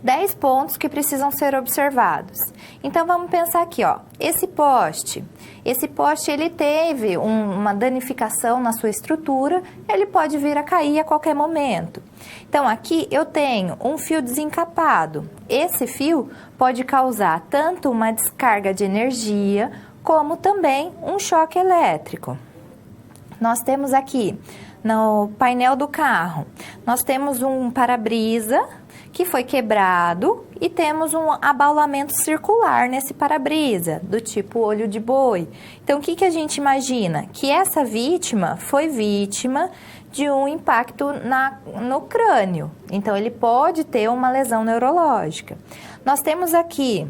Speaker 1: 10 pontos que precisam ser observados. Então, vamos pensar aqui, ó. Esse poste, ele teve uma danificação na sua estrutura, ele pode vir a cair a qualquer momento. Então, aqui eu tenho um fio desencapado. Esse fio pode causar tanto uma descarga de energia, como também um choque elétrico. Nós temos aqui, no painel do carro, nós temos um para-brisa que foi quebrado e temos um abaulamento circular nesse para-brisa, do tipo olho de boi. Então, o que a gente imagina? Que essa vítima foi vítima de um impacto no crânio. Então, ele pode ter uma lesão neurológica. Nós temos aqui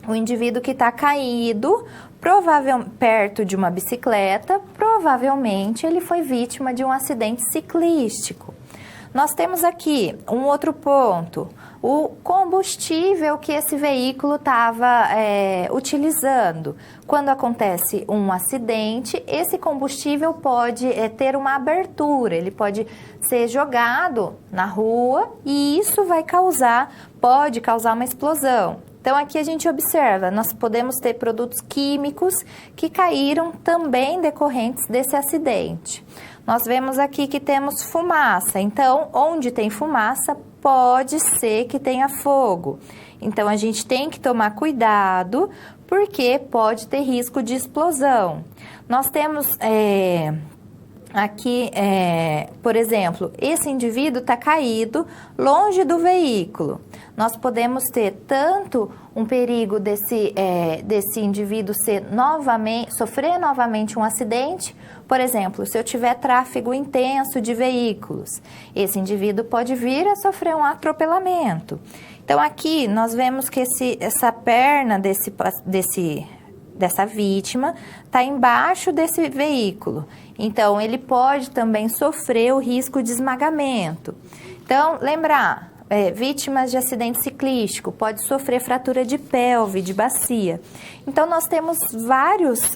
Speaker 1: o indivíduo que está caído, provavelmente perto de uma bicicleta, provavelmente ele foi vítima de um acidente ciclístico. Nós temos aqui um outro ponto, o combustível que esse veículo estava utilizando. Quando acontece um acidente, esse combustível pode ter uma abertura, ele pode ser jogado na rua e isso pode causar uma explosão. Então, aqui a gente observa, nós podemos ter produtos químicos que caíram também decorrentes desse acidente. Nós vemos aqui que temos fumaça, então, onde tem fumaça, pode ser que tenha fogo. Então, a gente tem que tomar cuidado, porque pode ter risco de explosão. Nós temos aqui, por exemplo, esse indivíduo está caído longe do veículo. Nós podemos ter tanto um perigo desse indivíduo sofrer novamente um acidente. Por exemplo, se eu tiver tráfego intenso de veículos, esse indivíduo pode vir a sofrer um atropelamento. Então, aqui nós vemos que essa perna dessa vítima está embaixo desse veículo. Então, ele pode também sofrer o risco de esmagamento. Então, lembrar, vítimas de acidente ciclístico, pode sofrer fratura de pelve, de bacia. Então, nós temos várias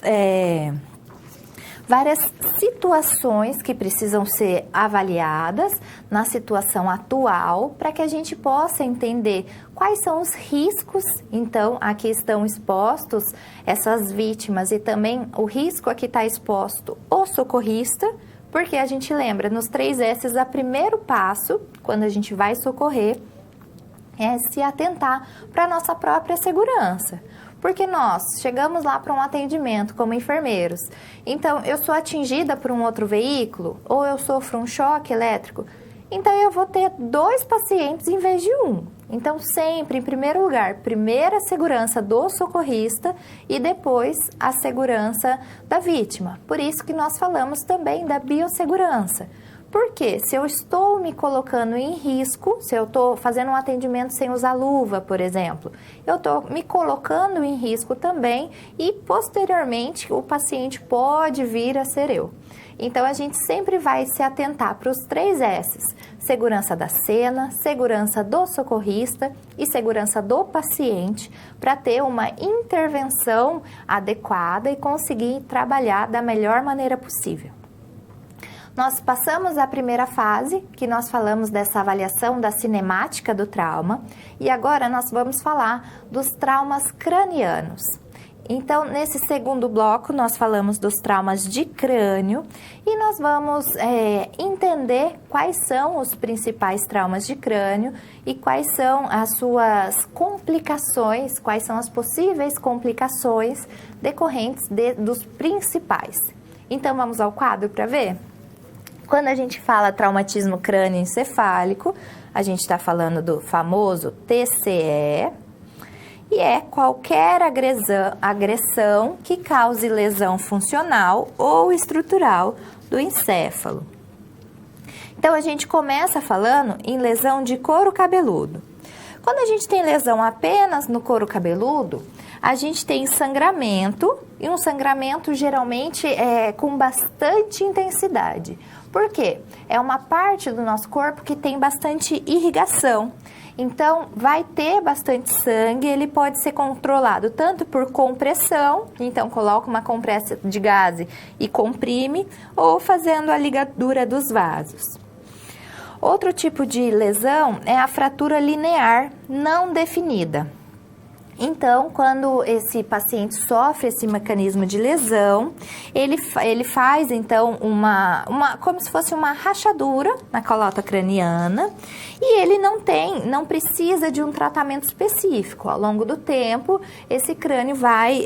Speaker 1: situações que precisam ser avaliadas na situação atual para que a gente possa entender quais são os riscos. Então, aqui estão expostos essas vítimas e também o risco aqui está exposto o socorrista, porque a gente lembra, nos 3 S's, o primeiro passo, quando a gente vai socorrer, é se atentar para a nossa própria segurança. Porque nós chegamos lá para um atendimento como enfermeiros, então eu sou atingida por um outro veículo ou eu sofro um choque elétrico, então eu vou ter 2 pacientes em vez de 1. Então sempre, em primeiro lugar, primeiro a segurança do socorrista e depois a segurança da vítima. Por isso que nós falamos também da biossegurança. Porque se eu estou me colocando em risco, se eu estou fazendo um atendimento sem usar luva, por exemplo, eu estou me colocando em risco também e, posteriormente, o paciente pode vir a ser eu. Então, a gente sempre vai se atentar para os 3 S's: segurança da cena, segurança do socorrista e segurança do paciente, para ter uma intervenção adequada e conseguir trabalhar da melhor maneira possível. Nós passamos a primeira fase, que nós falamos dessa avaliação da cinemática do trauma, e agora nós vamos falar dos traumas cranianos. Então, nesse segundo bloco, nós falamos dos traumas de crânio e nós vamos entender quais são os principais traumas de crânio e quais são as suas complicações, quais são as possíveis complicações decorrentes dos principais. Então, vamos ao quadro para ver? Quando a gente fala traumatismo crânioencefálico, a gente está falando do famoso TCE. e é qualquer agressão que cause lesão funcional ou estrutural do encéfalo. Então, a gente começa falando em lesão de couro cabeludo. Quando a gente tem lesão apenas no couro cabeludo, a gente tem sangramento, e um sangramento geralmente com bastante intensidade. Por quê? É uma parte do nosso corpo que tem bastante irrigação. Então, vai ter bastante sangue, ele pode ser controlado tanto por compressão, então coloca uma compressa de gaze e comprime, ou fazendo a ligadura dos vasos. Outro tipo de lesão é a fratura linear não definida. Então, quando esse paciente sofre esse mecanismo de lesão, ele faz, então, como se fosse uma rachadura na calota craniana, e ele não precisa de um tratamento específico. Ao longo do tempo, esse crânio vai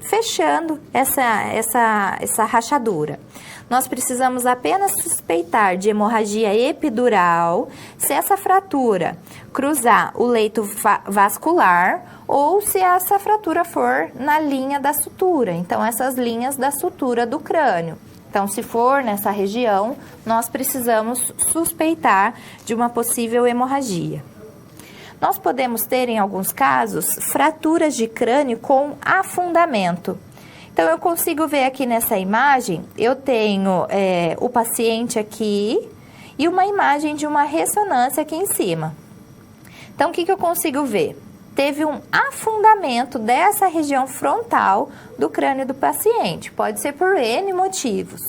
Speaker 1: fechando essa rachadura. Nós precisamos apenas suspeitar de hemorragia epidural se essa fratura cruzar o leito vascular ou se essa fratura for na linha da sutura. Então, essas linhas da sutura do crânio. Então, se for nessa região, nós precisamos suspeitar de uma possível hemorragia. Nós podemos ter, em alguns casos, fraturas de crânio com afundamento. Então, eu consigo ver aqui nessa imagem, eu tenho o paciente aqui e uma imagem de uma ressonância aqui em cima. Então, o que eu consigo ver? Teve um afundamento dessa região frontal do crânio do paciente. Pode ser por N motivos.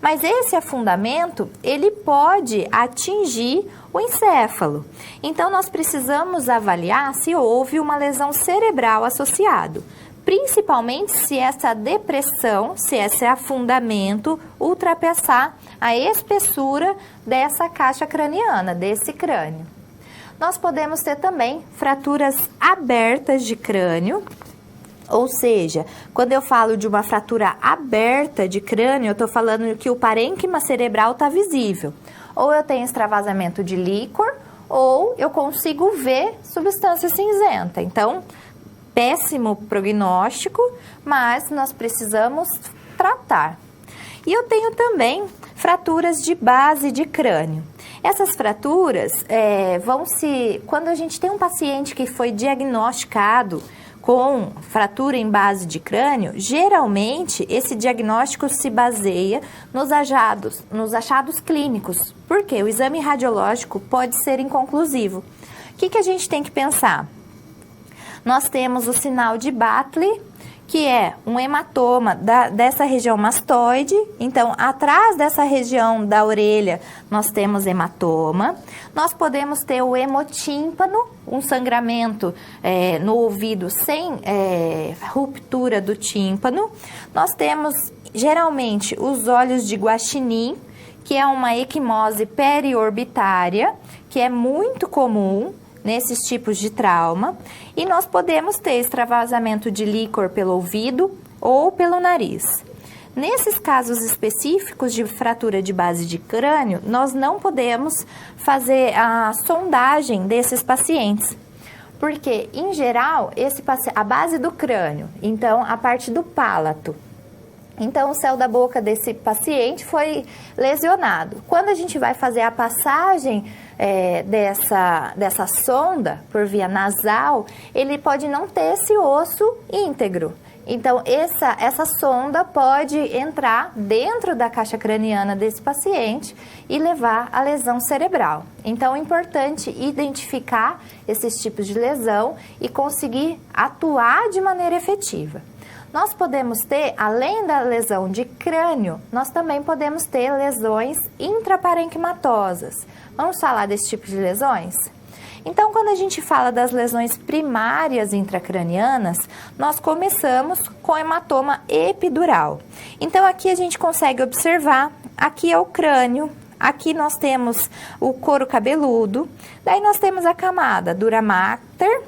Speaker 1: Mas esse afundamento, ele pode atingir o encéfalo. Então, nós precisamos avaliar se houve uma lesão cerebral associado. Principalmente se essa depressão, se esse afundamento ultrapassar a espessura dessa caixa craniana, desse crânio. Nós podemos ter também fraturas abertas de crânio, ou seja, quando eu falo de uma fratura aberta de crânio, eu estou falando que o parênquima cerebral está visível. Ou eu tenho extravasamento de líquor, ou eu consigo ver substância cinzenta. Então, péssimo prognóstico, mas nós precisamos tratar. E eu tenho também fraturas de base de crânio. Essas fraturas quando a gente tem um paciente que foi diagnosticado com fratura em base de crânio, geralmente esse diagnóstico se baseia nos achados clínicos, porque o exame radiológico pode ser inconclusivo. O que a gente tem que pensar? Nós temos o sinal de Batley, que é um hematoma dessa região mastoide. Então, atrás dessa região da orelha, nós temos hematoma. Nós podemos ter o hemotímpano, um sangramento no ouvido sem ruptura do tímpano. Nós temos, geralmente, os olhos de Guaxinim, que é uma equimose periorbitária, que é muito comum nesses tipos de trauma, e nós podemos ter extravasamento de líquor pelo ouvido ou pelo nariz. Nesses casos específicos de fratura de base de crânio, nós não podemos fazer a sondagem desses pacientes, porque, em geral, a base do crânio, então a parte do pálato, então o céu da boca desse paciente foi lesionado. Quando a gente vai fazer a passagem dessa sonda por via nasal, ele pode não ter esse osso íntegro. Então, essa sonda pode entrar dentro da caixa craniana desse paciente e levar à lesão cerebral. Então, é importante identificar esses tipos de lesão e conseguir atuar de maneira efetiva. Nós podemos ter, além da lesão de crânio, nós também podemos ter lesões intraparenquimatosas. Vamos falar desse tipo de lesões? Então, quando a gente fala das lesões primárias intracranianas, nós começamos com hematoma epidural. Então, aqui a gente consegue observar, aqui é o crânio, aqui nós temos o couro cabeludo, daí nós temos a camada dura mater,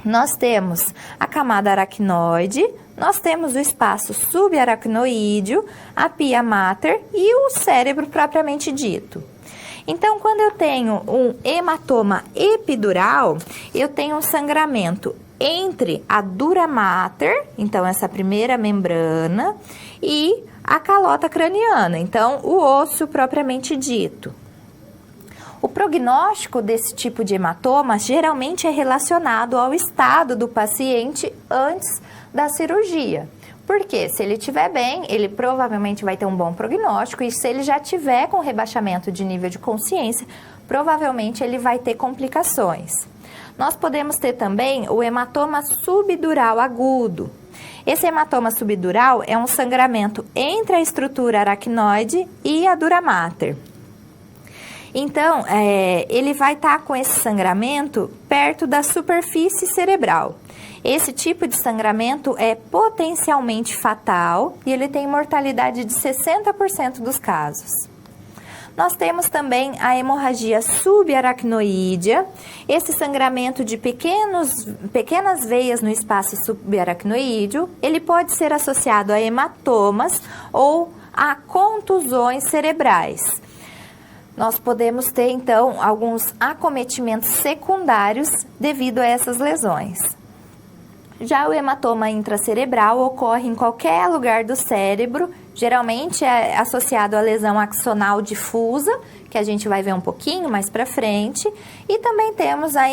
Speaker 1: nós temos a camada aracnoide, nós temos o espaço subaracnoídeo, a pia mater e o cérebro propriamente dito. Então, quando eu tenho um hematoma epidural, eu tenho um sangramento entre a dura mater, então essa primeira membrana, e a calota craniana, então o osso propriamente dito. O prognóstico desse tipo de hematoma geralmente é relacionado ao estado do paciente antes da cirurgia. Porque se ele estiver bem, ele provavelmente vai ter um bom prognóstico, e se ele já tiver com rebaixamento de nível de consciência, provavelmente ele vai ter complicações. Nós podemos ter também o hematoma subdural agudo. Esse hematoma subdural é um sangramento entre a estrutura aracnoide e a dura mater. Então, ele vai estar com esse sangramento perto da superfície cerebral. Esse tipo de sangramento é potencialmente fatal e ele tem mortalidade de 60% dos casos. Nós temos também a hemorragia subaracnoídea. Esse sangramento de pequenas veias no espaço subaracnoídeo, ele pode ser associado a hematomas ou a contusões cerebrais. Nós podemos ter, então, alguns acometimentos secundários devido a essas lesões. Já o hematoma intracerebral ocorre em qualquer lugar do cérebro, geralmente é associado à lesão axonal difusa, que a gente vai ver um pouquinho mais para frente, e também temos a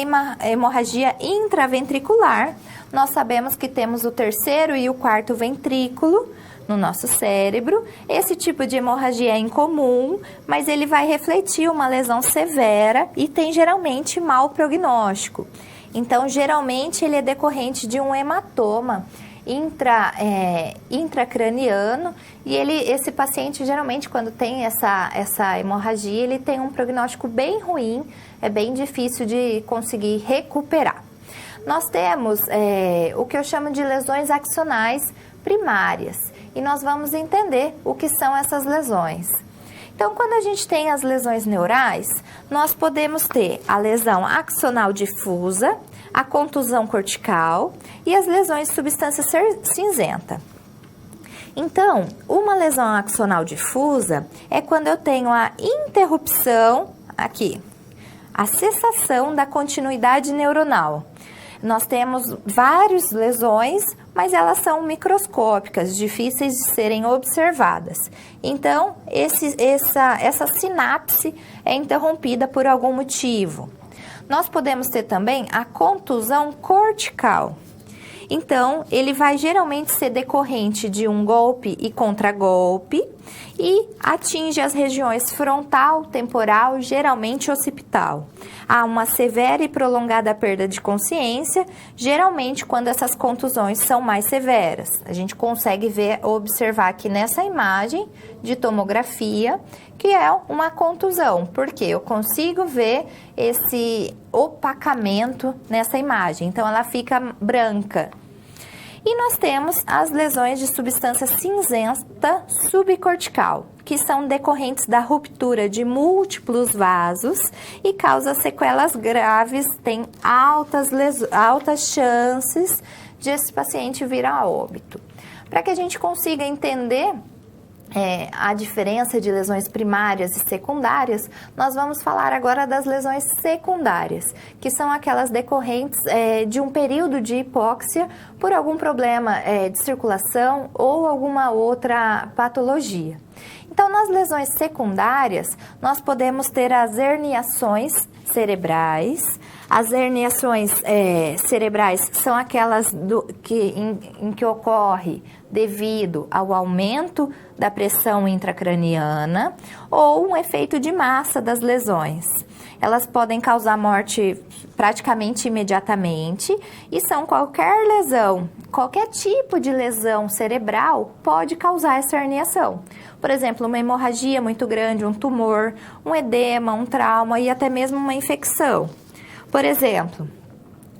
Speaker 1: hemorragia intraventricular. Nós sabemos que temos o terceiro e o quarto ventrículo no nosso cérebro. Esse tipo de hemorragia é incomum, mas ele vai refletir uma lesão severa e tem geralmente mau prognóstico. Então, geralmente, ele é decorrente de um hematoma intracraniano, e esse paciente, geralmente, quando tem essa hemorragia, ele tem um prognóstico bem ruim, é bem difícil de conseguir recuperar. Nós temos o que eu chamo de lesões axonais primárias, e nós vamos entender o que são essas lesões. Então, quando a gente tem as lesões neurais, nós podemos ter a lesão axonal difusa, a contusão cortical e as lesões de substância cinzenta. Então, uma lesão axonal difusa é quando eu tenho a interrupção, aqui, a cessação da continuidade neuronal. Nós temos várias lesões, mas elas são microscópicas, difíceis de serem observadas. Então, essa sinapse é interrompida por algum motivo. Nós podemos ter também a contusão cortical. Então, ele vai geralmente ser decorrente de um golpe e contragolpe e atinge as regiões frontal, temporal, geralmente occipital. Há uma severa e prolongada perda de consciência, geralmente quando essas contusões são mais severas. A gente consegue observar aqui nessa imagem de tomografia que é uma contusão, porque eu consigo ver esse opacamento nessa imagem, então ela fica branca. E nós temos as lesões de substância cinzenta subcortical, que são decorrentes da ruptura de múltiplos vasos e causam sequelas graves, tem altas chances de esse paciente vir a óbito. Para que a gente consiga entender a diferença de lesões primárias e secundárias, nós vamos falar agora das lesões secundárias, que são aquelas decorrentes de um período de hipóxia por algum problema de circulação ou alguma outra patologia. Então, nas lesões secundárias, nós podemos ter as herniações cerebrais. As herniações cerebrais são aquelas em que ocorre devido ao aumento da pressão intracraniana ou um efeito de massa das lesões. Elas podem causar morte praticamente imediatamente e são qualquer lesão, qualquer tipo de lesão cerebral pode causar essa herniação. Por exemplo, uma hemorragia muito grande, um tumor, um edema, um trauma e até mesmo uma infecção. Por exemplo,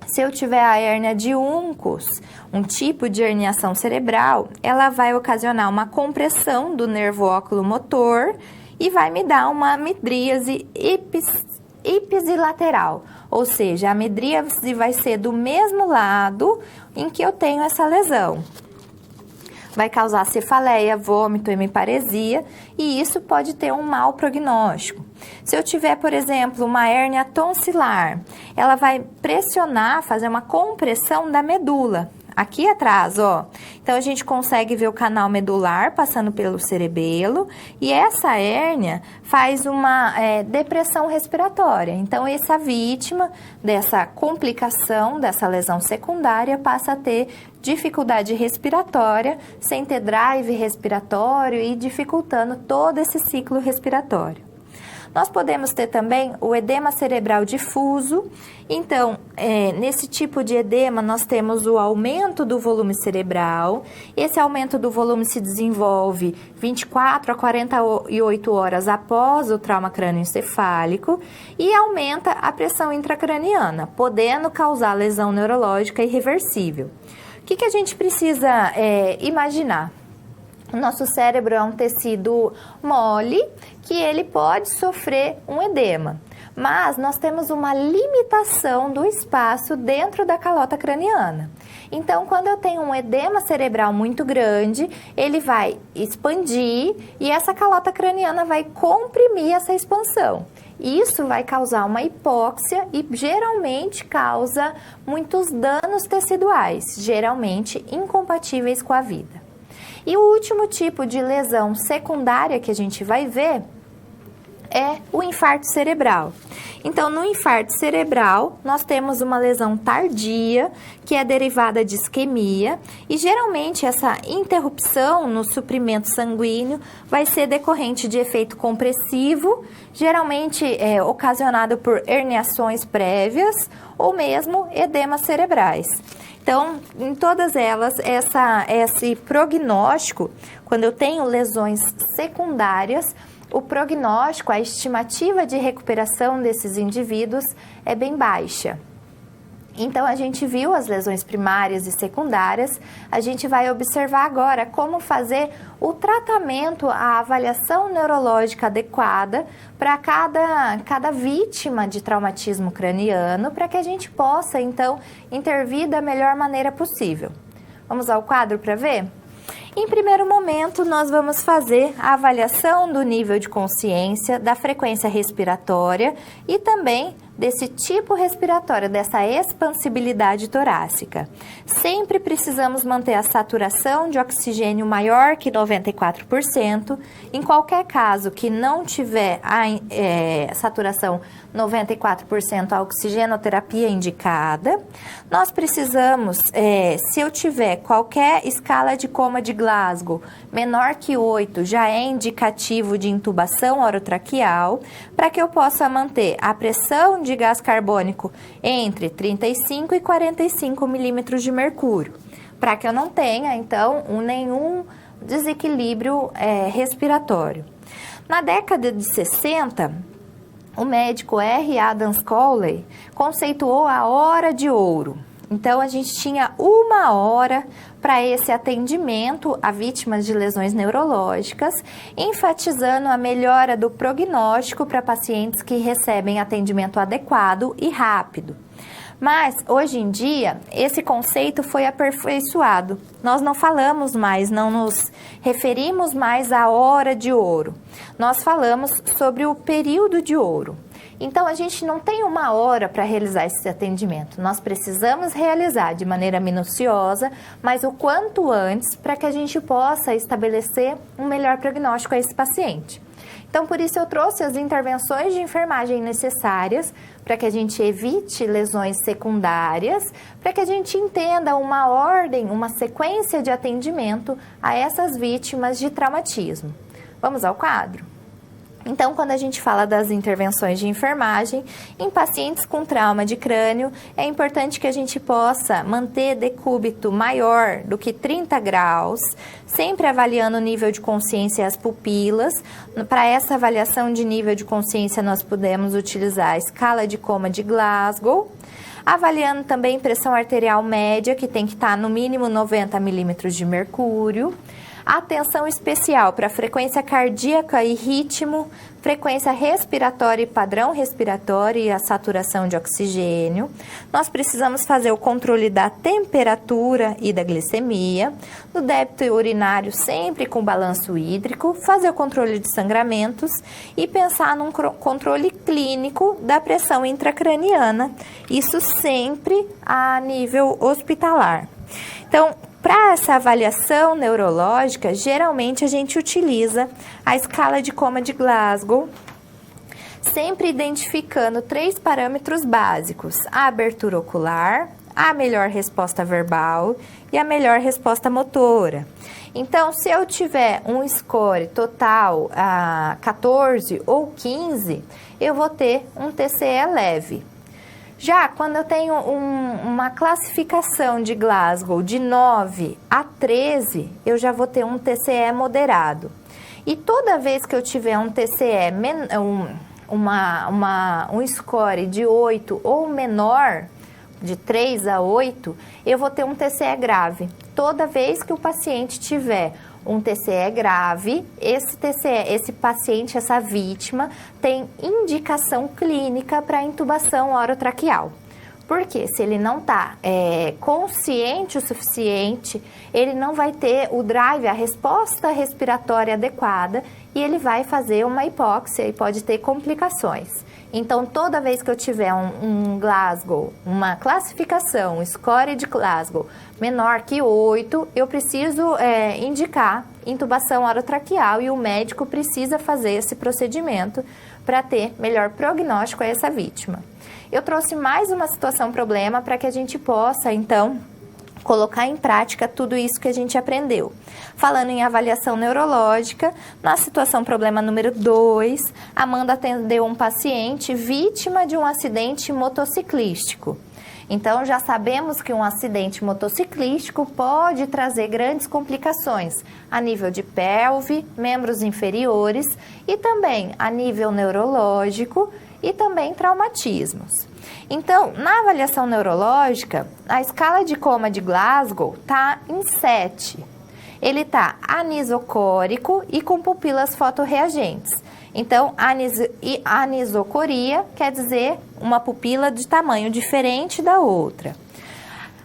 Speaker 1: se eu tiver a hérnia de Uncus, um tipo de herniação cerebral, ela vai ocasionar uma compressão do nervo oculomotor e vai me dar uma midríase ipsilateral, ou seja, a midríase vai ser do mesmo lado em que eu tenho essa lesão. Vai causar cefaleia, vômito, hemiparesia e isso pode ter um mau prognóstico. Se eu tiver, por exemplo, uma hérnia tonsilar, ela vai pressionar, fazer uma compressão da medula. Aqui atrás, ó. Então, a gente consegue ver o canal medular passando pelo cerebelo e essa hérnia faz uma depressão respiratória. Então, essa vítima dessa complicação, dessa lesão secundária, passa a ter dificuldade respiratória, sem ter drive respiratório e dificultando todo esse ciclo respiratório. Nós podemos ter também o edema cerebral difuso. Então, nesse tipo de edema, nós temos o aumento do volume cerebral. Esse aumento do volume se desenvolve 24 a 48 horas após o trauma crânioencefálico e aumenta a pressão intracraniana, podendo causar lesão neurológica irreversível. O que a gente precisa imaginar? O nosso cérebro é um tecido mole que ele pode sofrer um edema, mas nós temos uma limitação do espaço dentro da calota craniana. Então, quando eu tenho um edema cerebral muito grande, ele vai expandir e essa calota craniana vai comprimir essa expansão. Isso vai causar uma hipóxia e geralmente causa muitos danos teciduais, geralmente incompatíveis com a vida. E o último tipo de lesão secundária que a gente vai ver é o infarto cerebral. Então, no infarto cerebral, nós temos uma lesão tardia, que é derivada de isquemia, e geralmente essa interrupção no suprimento sanguíneo vai ser decorrente de efeito compressivo, geralmente ocasionado por herniações prévias ou mesmo edemas cerebrais. Então, em todas elas, esse prognóstico, quando eu tenho lesões secundárias, o prognóstico, a estimativa de recuperação desses indivíduos é bem baixa. Então, a gente viu as lesões primárias e secundárias, a gente vai observar agora como fazer o tratamento, a avaliação neurológica adequada para cada vítima de traumatismo craniano, para que a gente possa, então, intervir da melhor maneira possível. Vamos ao quadro para ver? Em primeiro momento, nós vamos fazer a avaliação do nível de consciência, da frequência respiratória e também desse tipo respiratório, dessa expansibilidade torácica. Sempre precisamos manter a saturação de oxigênio maior que 94%. Em qualquer caso que não tiver a saturação 94%, a oxigenoterapia indicada. Nós precisamos, se eu tiver qualquer escala de coma de Glasgow menor que 8, já é indicativo de intubação orotraqueal, para que eu possa manter a pressão de gás carbônico entre 35 e 45 milímetros de mercúrio, para que eu não tenha, então, nenhum desequilíbrio respiratório. Na década de 60, o médico R. Adams Cowley conceituou a hora de ouro. Então, a gente tinha 1 hora para esse atendimento a vítimas de lesões neurológicas, enfatizando a melhora do prognóstico para pacientes que recebem atendimento adequado e rápido. Mas, hoje em dia, esse conceito foi aperfeiçoado. Nós não falamos mais, não nos referimos mais à hora de ouro. Nós falamos sobre o período de ouro. Então, a gente não tem 1 hora para realizar esse atendimento. Nós precisamos realizar de maneira minuciosa, mas o quanto antes, para que a gente possa estabelecer um melhor prognóstico a esse paciente. Então, por isso eu trouxe as intervenções de enfermagem necessárias para que a gente evite lesões secundárias, para que a gente entenda uma ordem, uma sequência de atendimento a essas vítimas de traumatismo. Vamos ao quadro? Então, quando a gente fala das intervenções de enfermagem, em pacientes com trauma de crânio, é importante que a gente possa manter decúbito maior do que 30 graus, sempre avaliando o nível de consciência e as pupilas. Para essa avaliação de nível de consciência, nós podemos utilizar a escala de coma de Glasgow. Avaliando também pressão arterial média, que tem que estar no mínimo 90 milímetros de mercúrio. Atenção especial para frequência cardíaca e ritmo, frequência respiratória e padrão respiratório e a saturação de oxigênio. Nós precisamos fazer o controle da temperatura e da glicemia, do débito urinário sempre com balanço hídrico, fazer o controle de sangramentos e pensar num controle clínico da pressão intracraniana, isso sempre a nível hospitalar. Então, para essa avaliação neurológica, geralmente a gente utiliza a escala de coma de Glasgow, sempre identificando 3 parâmetros básicos: a abertura ocular, a melhor resposta verbal e a melhor resposta motora. Então, se eu tiver um score total a 14 ou 15, eu vou ter um TCE leve. Já quando eu tenho uma classificação de Glasgow de 9 a 13, eu já vou ter um TCE moderado. E toda vez que eu tiver um TCE, um score de 8 ou menor, de 3 a 8, eu vou ter um TCE grave. Toda vez que o paciente tiver um TCE grave, esse paciente, essa vítima, tem indicação clínica para intubação orotraqueal. Porque se ele não está consciente o suficiente, ele não vai ter o drive, a resposta respiratória adequada e ele vai fazer uma hipóxia e pode ter complicações. Então, toda vez que eu tiver um Glasgow, uma classificação, um score de Glasgow menor que 8, eu preciso indicar intubação orotraqueal e o médico precisa fazer esse procedimento para ter melhor prognóstico a essa vítima. Eu trouxe mais uma situação problema para que a gente possa, então, colocar em prática tudo isso que a gente aprendeu. Falando em avaliação neurológica, na situação problema número 2, Amanda atendeu um paciente vítima de um acidente motociclístico. Então, já sabemos que um acidente motociclístico pode trazer grandes complicações a nível de pelve, membros inferiores e também a nível neurológico e também traumatismos. Então, na avaliação neurológica, a escala de coma de Glasgow está em 7. Ele está anisocórico e com pupilas fotorreagentes. Então, anisocoria quer dizer uma pupila de tamanho diferente da outra.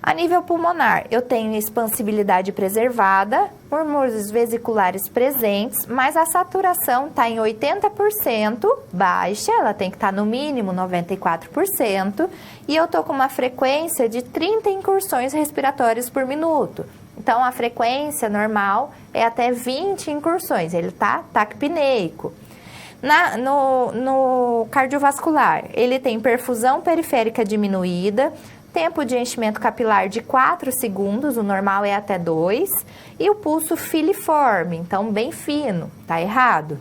Speaker 1: A nível pulmonar, eu tenho expansibilidade preservada, murmúrios vesiculares presentes, mas a saturação está em 80%, baixa, ela tem que estar no mínimo 94%, e eu estou com uma frequência de 30 incursões respiratórias por minuto. Então, a frequência normal é até 20 incursões, ele está taquipneico. No cardiovascular, ele tem perfusão periférica diminuída, tempo de enchimento capilar de 4 segundos, o normal é até 2, e o pulso filiforme, então bem fino, tá errado.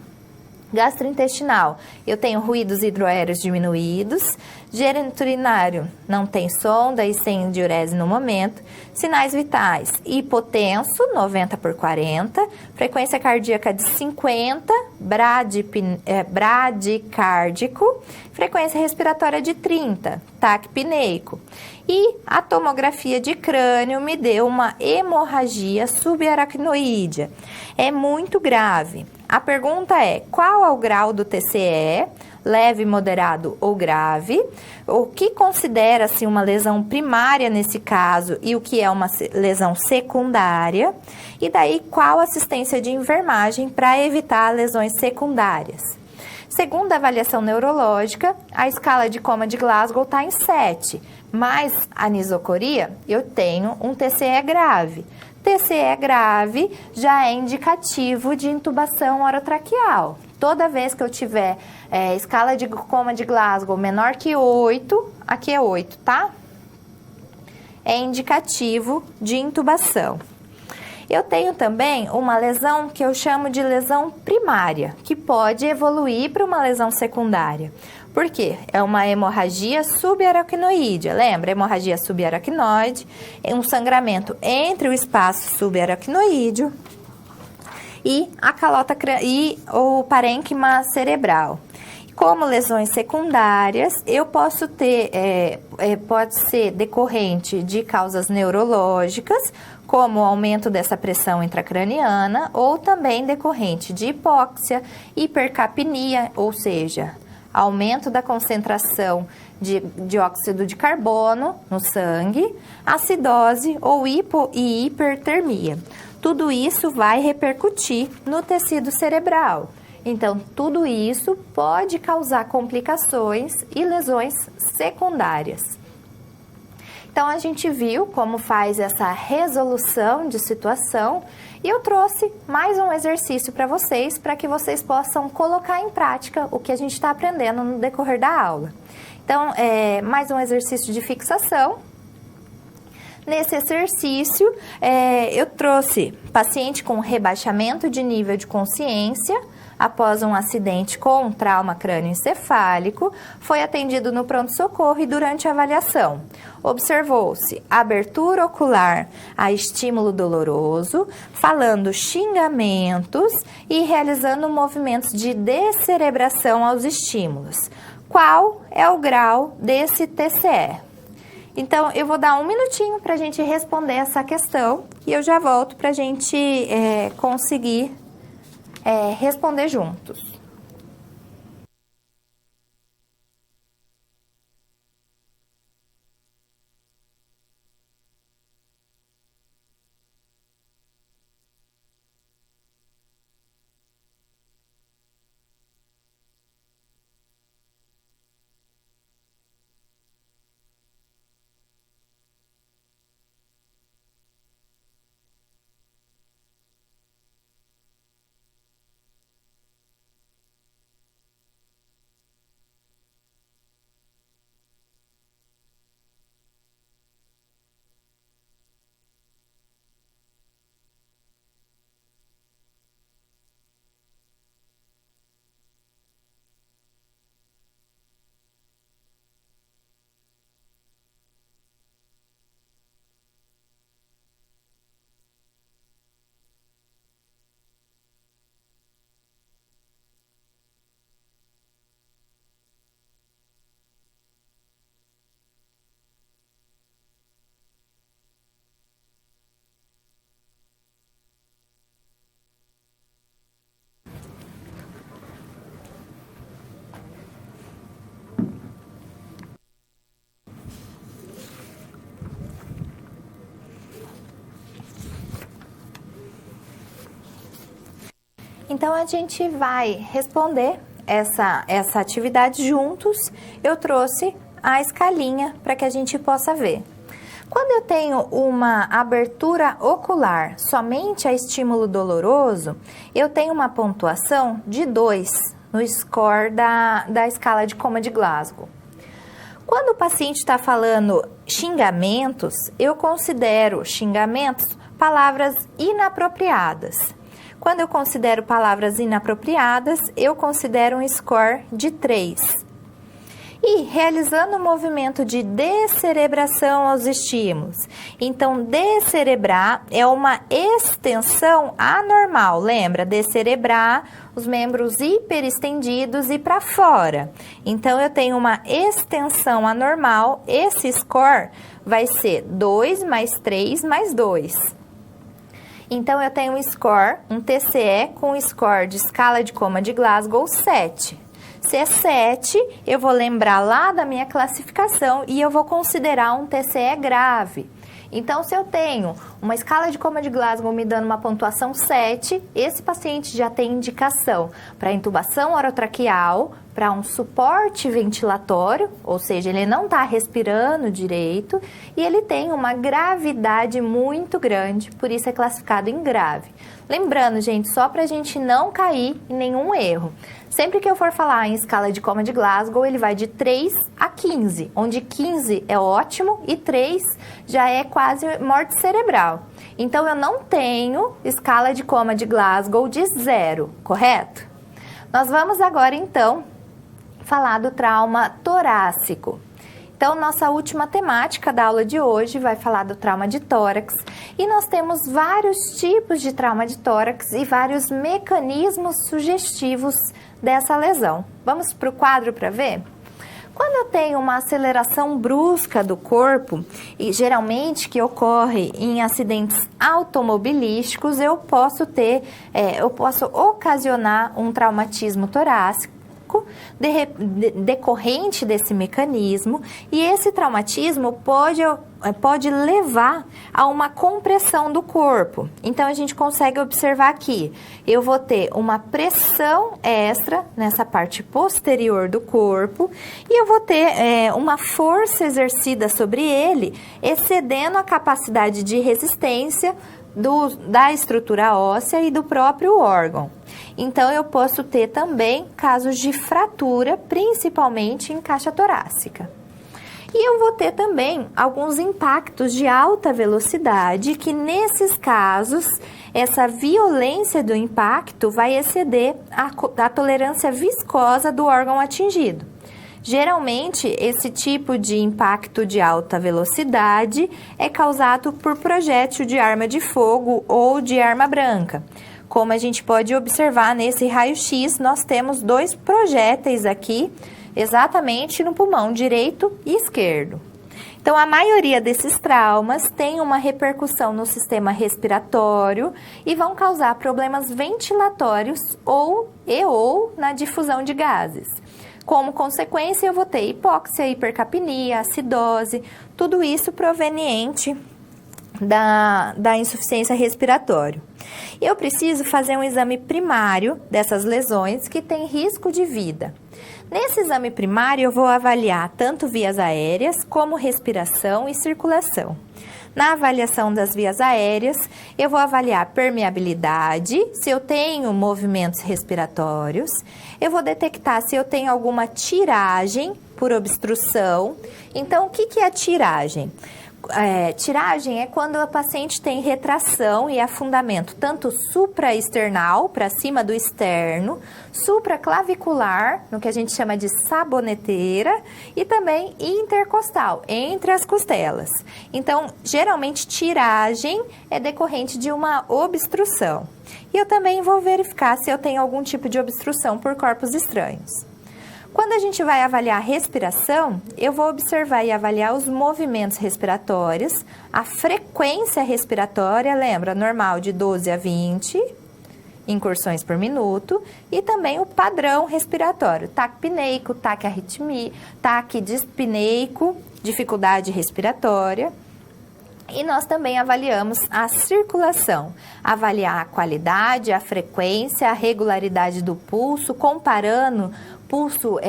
Speaker 1: Gastrointestinal, eu tenho ruídos hidroaéreos diminuídos, geniturinário, não tem sonda e sem diurese no momento, sinais vitais, hipotenso, 90/40, frequência cardíaca de 50, bradicárdico, frequência respiratória de 30, taquipneico. E a tomografia de crânio me deu uma hemorragia subaracnoídea. É muito grave. A pergunta é, qual é o grau do TCE? Leve, moderado ou grave? O que considera-se uma lesão primária nesse caso e o que é uma lesão secundária? E daí, qual assistência de enfermagem para evitar lesões secundárias? Segundo a avaliação neurológica, a escala de coma de Glasgow está em 7, mas a anisocoria, eu tenho um TCE grave. TCE grave já é indicativo de intubação orotraqueal. Toda vez que eu tiver escala de coma de Glasgow menor que 8, aqui é 8, tá? É indicativo de intubação. Eu tenho também uma lesão que eu chamo de lesão primária, que pode evoluir para uma lesão secundária. Por quê? É uma hemorragia subaracnoídea. Lembra? Hemorragia subaracnoide, é um sangramento entre o espaço subaracnoídeo e a calota e o parênquima cerebral. Como lesões secundárias, eu posso ter pode ser decorrente de causas neurológicas, como o aumento dessa pressão intracraniana, ou também decorrente de hipóxia, hipercapnia, ou seja, aumento da concentração de dióxido de carbono no sangue, acidose ou hipertermia. Tudo isso vai repercutir no tecido cerebral. Então, tudo isso pode causar complicações e lesões secundárias. Então, a gente viu como faz essa resolução de situação e eu trouxe mais um exercício para vocês, para que vocês possam colocar em prática o que a gente está aprendendo no decorrer da aula. Então, mais um exercício de fixação. Nesse exercício, eu trouxe paciente com rebaixamento de nível de consciência após um acidente com trauma crânioencefálico, foi atendido no pronto-socorro e durante a avaliação observou-se abertura ocular a estímulo doloroso, falando xingamentos e realizando movimentos de descerebração aos estímulos. Qual é o grau desse TCE? Então, eu vou dar um minutinho para a gente responder essa questão e eu já volto para a gente conseguir responder juntos. Então, a gente vai responder essa atividade juntos. Eu trouxe a escalinha para que a gente possa ver. Quando eu tenho uma abertura ocular somente a estímulo doloroso, eu tenho uma pontuação de 2 no score da escala de Coma de Glasgow. Quando o paciente está falando xingamentos, eu considero xingamentos palavras inapropriadas. Quando eu considero palavras inapropriadas, eu considero um score de 3. E realizando o movimento de descerebração aos estímulos. Então, descerebrar é uma extensão anormal. Lembra? Descerebrar, os membros hiperestendidos e para fora. Então, eu tenho uma extensão anormal. Esse score vai ser 2 mais 3 mais 2. Então, eu tenho um TCE com score de escala de Coma de Glasgow 7. Se é 7, eu vou lembrar lá da minha classificação e eu vou considerar um TCE grave. Então, se eu tenho uma escala de Coma de Glasgow me dando uma pontuação 7, esse paciente já tem indicação para intubação orotraqueal, para um suporte ventilatório, ou seja, ele não está respirando direito e ele tem uma gravidade muito grande, por isso é classificado em grave. Lembrando, gente, só para a gente não cair em nenhum erro. Sempre que eu for falar em escala de Coma de Glasgow, ele vai de 3 a 15, onde 15 é ótimo e 3 já é quase morte cerebral. Então, eu não tenho escala de Coma de Glasgow de 0, correto? Nós vamos agora, então, falar do trauma torácico. Então, nossa última temática da aula de hoje vai falar do trauma de tórax e nós temos vários tipos de trauma de tórax e vários mecanismos sugestivos dessa lesão. Vamos para o quadro para ver? Quando eu tenho uma aceleração brusca do corpo, e geralmente que ocorre em acidentes automobilísticos, eu posso ocasionar um traumatismo torácico decorrente desse mecanismo, e esse traumatismo pode levar a uma compressão do corpo. Então, a gente consegue observar aqui, eu vou ter uma pressão extra nessa parte posterior do corpo e eu vou ter uma força exercida sobre ele, excedendo a capacidade de resistência da estrutura óssea e do próprio órgão. Então, eu posso ter também casos de fratura, principalmente em caixa torácica. E eu vou ter também alguns impactos de alta velocidade, que nesses casos, essa violência do impacto vai exceder a tolerância viscosa do órgão atingido. Geralmente, esse tipo de impacto de alta velocidade é causado por projétil de arma de fogo ou de arma branca. Como a gente pode observar nesse raio-x, nós temos 2 projéteis aqui, exatamente no pulmão direito e esquerdo. Então, a maioria desses traumas tem uma repercussão no sistema respiratório e vão causar problemas ventilatórios ou na difusão de gases. Como consequência, eu vou ter hipóxia, hipercapnia, acidose, tudo isso proveniente da insuficiência respiratória. Eu preciso fazer um exame primário dessas lesões que tem risco de vida. Nesse exame primário, eu vou avaliar tanto vias aéreas como respiração e circulação. Na avaliação das vias aéreas, eu vou avaliar permeabilidade, se eu tenho movimentos respiratórios. Eu vou detectar se eu tenho alguma tiragem por obstrução. Então, o que é a tiragem? Tiragem é quando o paciente tem retração e afundamento tanto supraesternal, para cima do externo, supraclavicular, no que a gente chama de saboneteira, e também intercostal, entre as costelas. Então, geralmente, tiragem é decorrente de uma obstrução. E eu também vou verificar se eu tenho algum tipo de obstrução por corpos estranhos. Quando a gente vai avaliar a respiração, eu vou observar e avaliar os movimentos respiratórios, a frequência respiratória, lembra, normal de 12 a 20 incursões por minuto, e também o padrão respiratório, taquipneico, taquiarritmia, taquidispneico, dificuldade respiratória. E nós também avaliamos a circulação, avaliar a qualidade, a frequência, a regularidade do pulso, comparando pulso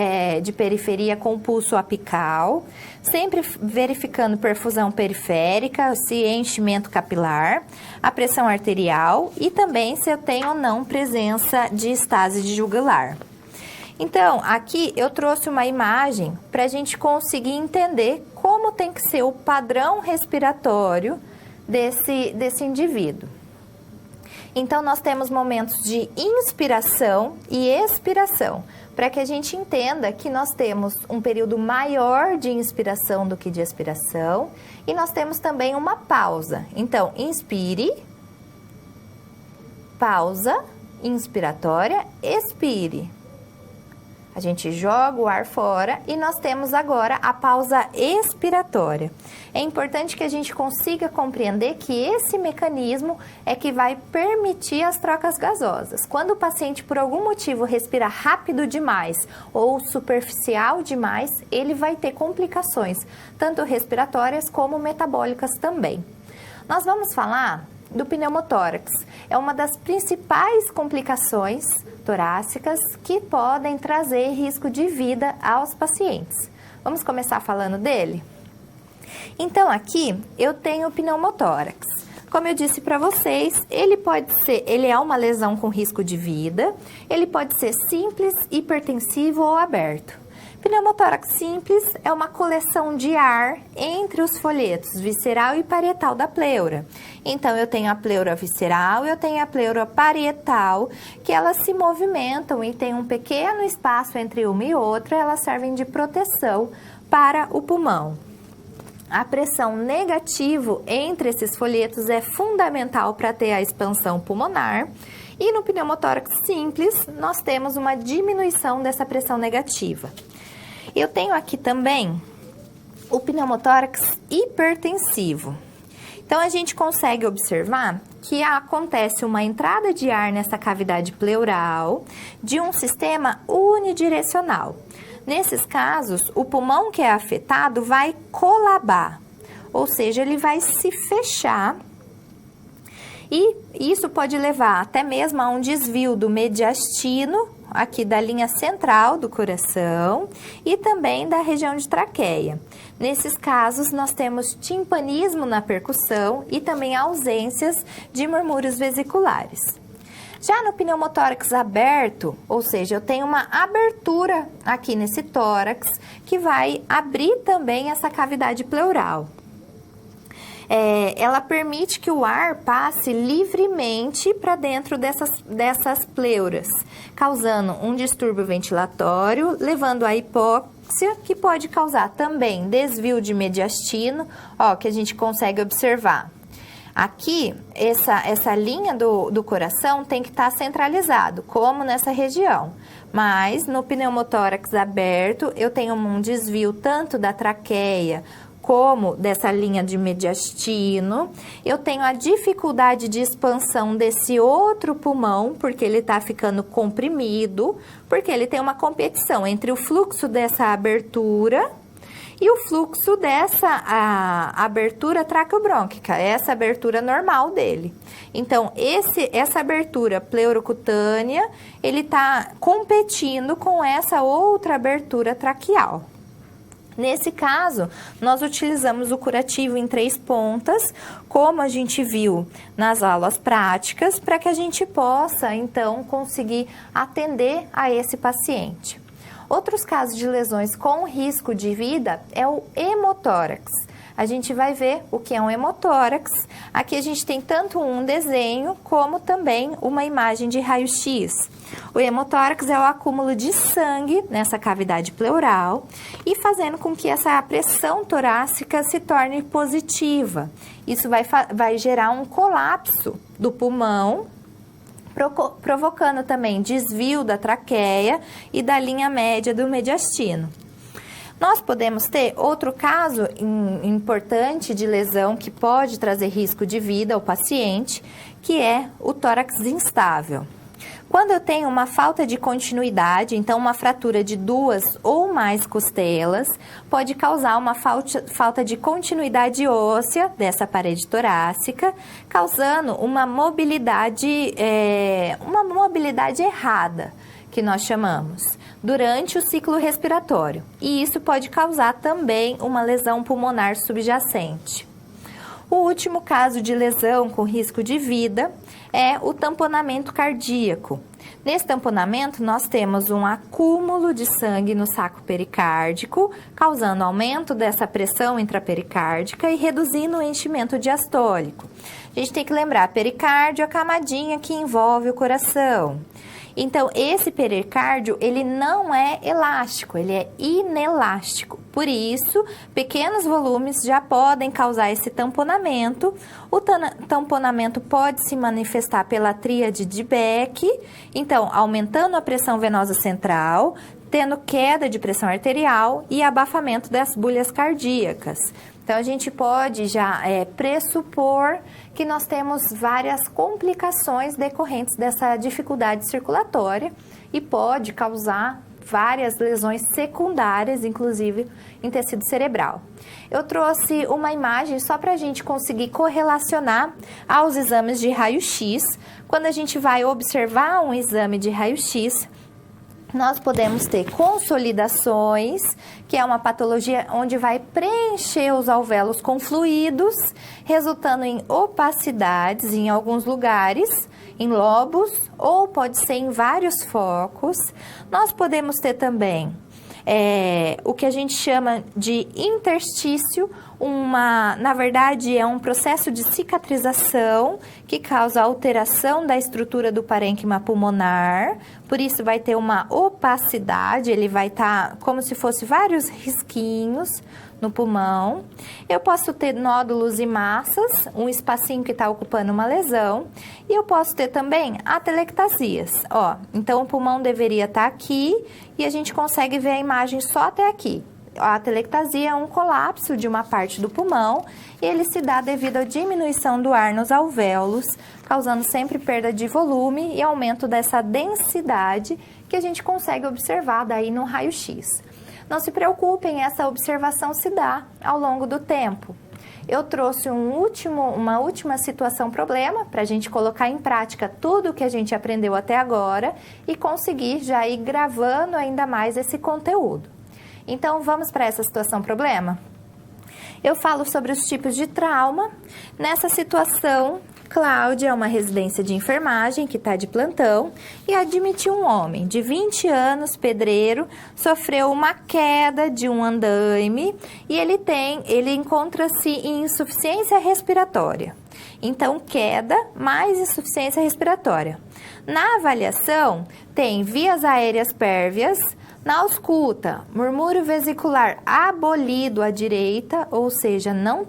Speaker 1: de periferia com pulso apical, sempre verificando perfusão periférica, se enchimento capilar, a pressão arterial e também se eu tenho ou não presença de estase de jugular. Então, aqui eu trouxe uma imagem para a gente conseguir entender como tem que ser o padrão respiratório desse indivíduo. Então, nós temos momentos de inspiração e expiração, para que a gente entenda que nós temos um período maior de inspiração do que de expiração, e nós temos também uma pausa. Então, inspire, pausa, inspiratória, expire. A gente joga o ar fora e nós temos agora a pausa expiratória. É importante que a gente consiga compreender que esse mecanismo é que vai permitir as trocas gasosas. Quando o paciente, por algum motivo, respira rápido demais ou superficial demais, ele vai ter complicações, tanto respiratórias como metabólicas também. Nós vamos falar do pneumotórax. É uma das principais complicações torácicas que podem trazer risco de vida aos pacientes. Vamos começar falando dele? Então, aqui eu tenho o pneumotórax. Como eu disse para vocês, ele é uma lesão com risco de vida, ele pode ser simples, hipertensivo ou aberto. Pneumotórax simples é uma coleção de ar entre os folhetos visceral e parietal da pleura. Então, eu tenho a pleura visceral e eu tenho a pleura parietal, que elas se movimentam e tem um pequeno espaço entre uma e outra, elas servem de proteção para o pulmão. A pressão negativa entre esses folhetos é fundamental para ter a expansão pulmonar. E no pneumotórax simples, nós temos uma diminuição dessa pressão negativa. Eu tenho aqui também o pneumotórax hipertensivo. Então, a gente consegue observar que acontece uma entrada de ar nessa cavidade pleural de um sistema unidirecional. Nesses casos, o pulmão que é afetado vai colabar, ou seja, ele vai se fechar e isso pode levar até mesmo a um desvio do mediastino, aqui da linha central do coração e também da região de traqueia. Nesses casos, nós temos timpanismo na percussão e também ausências de murmúrios vesiculares. Já no pneumotórax aberto, ou seja, eu tenho uma abertura aqui nesse tórax que vai abrir também essa cavidade pleural. Ela permite que o ar passe livremente para dentro dessas pleuras, causando um distúrbio ventilatório, levando à hipóxia, que pode causar também desvio de mediastino, que a gente consegue observar. Aqui, essa linha do coração tem que estar centralizado, como nessa região. Mas no pneumotórax aberto, eu tenho um desvio tanto da traqueia como dessa linha de mediastino. Eu tenho a dificuldade de expansão desse outro pulmão, porque ele está ficando comprimido, porque ele tem uma competição entre o fluxo dessa abertura e o fluxo dessa abertura traqueobrônquica, essa abertura normal dele. Então, essa abertura pleurocutânea, ele está competindo com essa outra abertura traqueal. Nesse caso, nós utilizamos o curativo em 3 pontas, como a gente viu nas aulas práticas, para que a gente possa, então, conseguir atender a esse paciente. Outros casos de lesões com risco de vida é o hemotórax. A gente vai ver o que é um hemotórax. Aqui a gente tem tanto um desenho como também uma imagem de raio-x. O hemotórax é o acúmulo de sangue nessa cavidade pleural e fazendo com que essa pressão torácica se torne positiva. Isso vai gerar um colapso do pulmão, provocando também desvio da traqueia e da linha média do mediastino. Nós podemos ter outro caso importante de lesão que pode trazer risco de vida ao paciente, que é o tórax instável. Quando eu tenho uma falta de continuidade, então uma fratura de 2 ou mais costelas, pode causar uma falta de continuidade óssea dessa parede torácica, causando uma mobilidade errada, que nós chamamos, durante o ciclo respiratório. E isso pode causar também uma lesão pulmonar subjacente. O último caso de lesão com risco de vida é o tamponamento cardíaco. Nesse tamponamento, nós temos um acúmulo de sangue no saco pericárdico, causando aumento dessa pressão intrapericárdica e reduzindo o enchimento diastólico. A gente tem que lembrar, pericárdio é a camadinha que envolve o coração. Então, esse pericárdio, ele não é elástico, ele é inelástico. Por isso, pequenos volumes já podem causar esse tamponamento. O tamponamento pode se manifestar pela tríade de Beck, então, aumentando a pressão venosa central, tendo queda de pressão arterial e abafamento das bolhas cardíacas. Então, a gente pode já pressupor que nós temos várias complicações decorrentes dessa dificuldade circulatória e pode causar várias lesões secundárias, inclusive em tecido cerebral. Eu trouxe uma imagem só para a gente conseguir correlacionar aos exames de raio-x. Quando a gente vai observar um exame de raio-x, nós podemos ter consolidações, que é uma patologia onde vai preencher os alvéolos com fluidos, resultando em opacidades em alguns lugares, em lobos, ou pode ser em vários focos. Nós podemos ter também o que a gente chama de interstício, na verdade é um processo de cicatrização que causa alteração da estrutura do parênquima pulmonar, por isso vai ter uma opacidade, ele vai estar como se fosse vários risquinhos no pulmão. Eu posso ter nódulos e massas, um espacinho que está ocupando uma lesão. E eu posso ter também atelectasias, ó. Então, o pulmão deveria estar aqui e a gente consegue ver a imagem só até aqui. A atelectasia é um colapso de uma parte do pulmão e ele se dá devido à diminuição do ar nos alvéolos, causando sempre perda de volume e aumento dessa densidade que a gente consegue observar daí no raio-x. Não se preocupem, essa observação se dá ao longo do tempo. Eu trouxe uma última situação problema para a gente colocar em prática tudo o que a gente aprendeu até agora e conseguir já ir gravando ainda mais esse conteúdo. Então, vamos para essa situação problema? Eu falo sobre os tipos de trauma. Nessa situação, Cláudia é uma residência de enfermagem que está de plantão e admitiu um homem de 20 anos, pedreiro, sofreu uma queda de um andaime e ele encontra-se em insuficiência respiratória. Então, queda mais insuficiência respiratória. Na avaliação, tem vias aéreas pérvias. Na ausculta, murmúrio vesicular abolido à direita, ou seja, não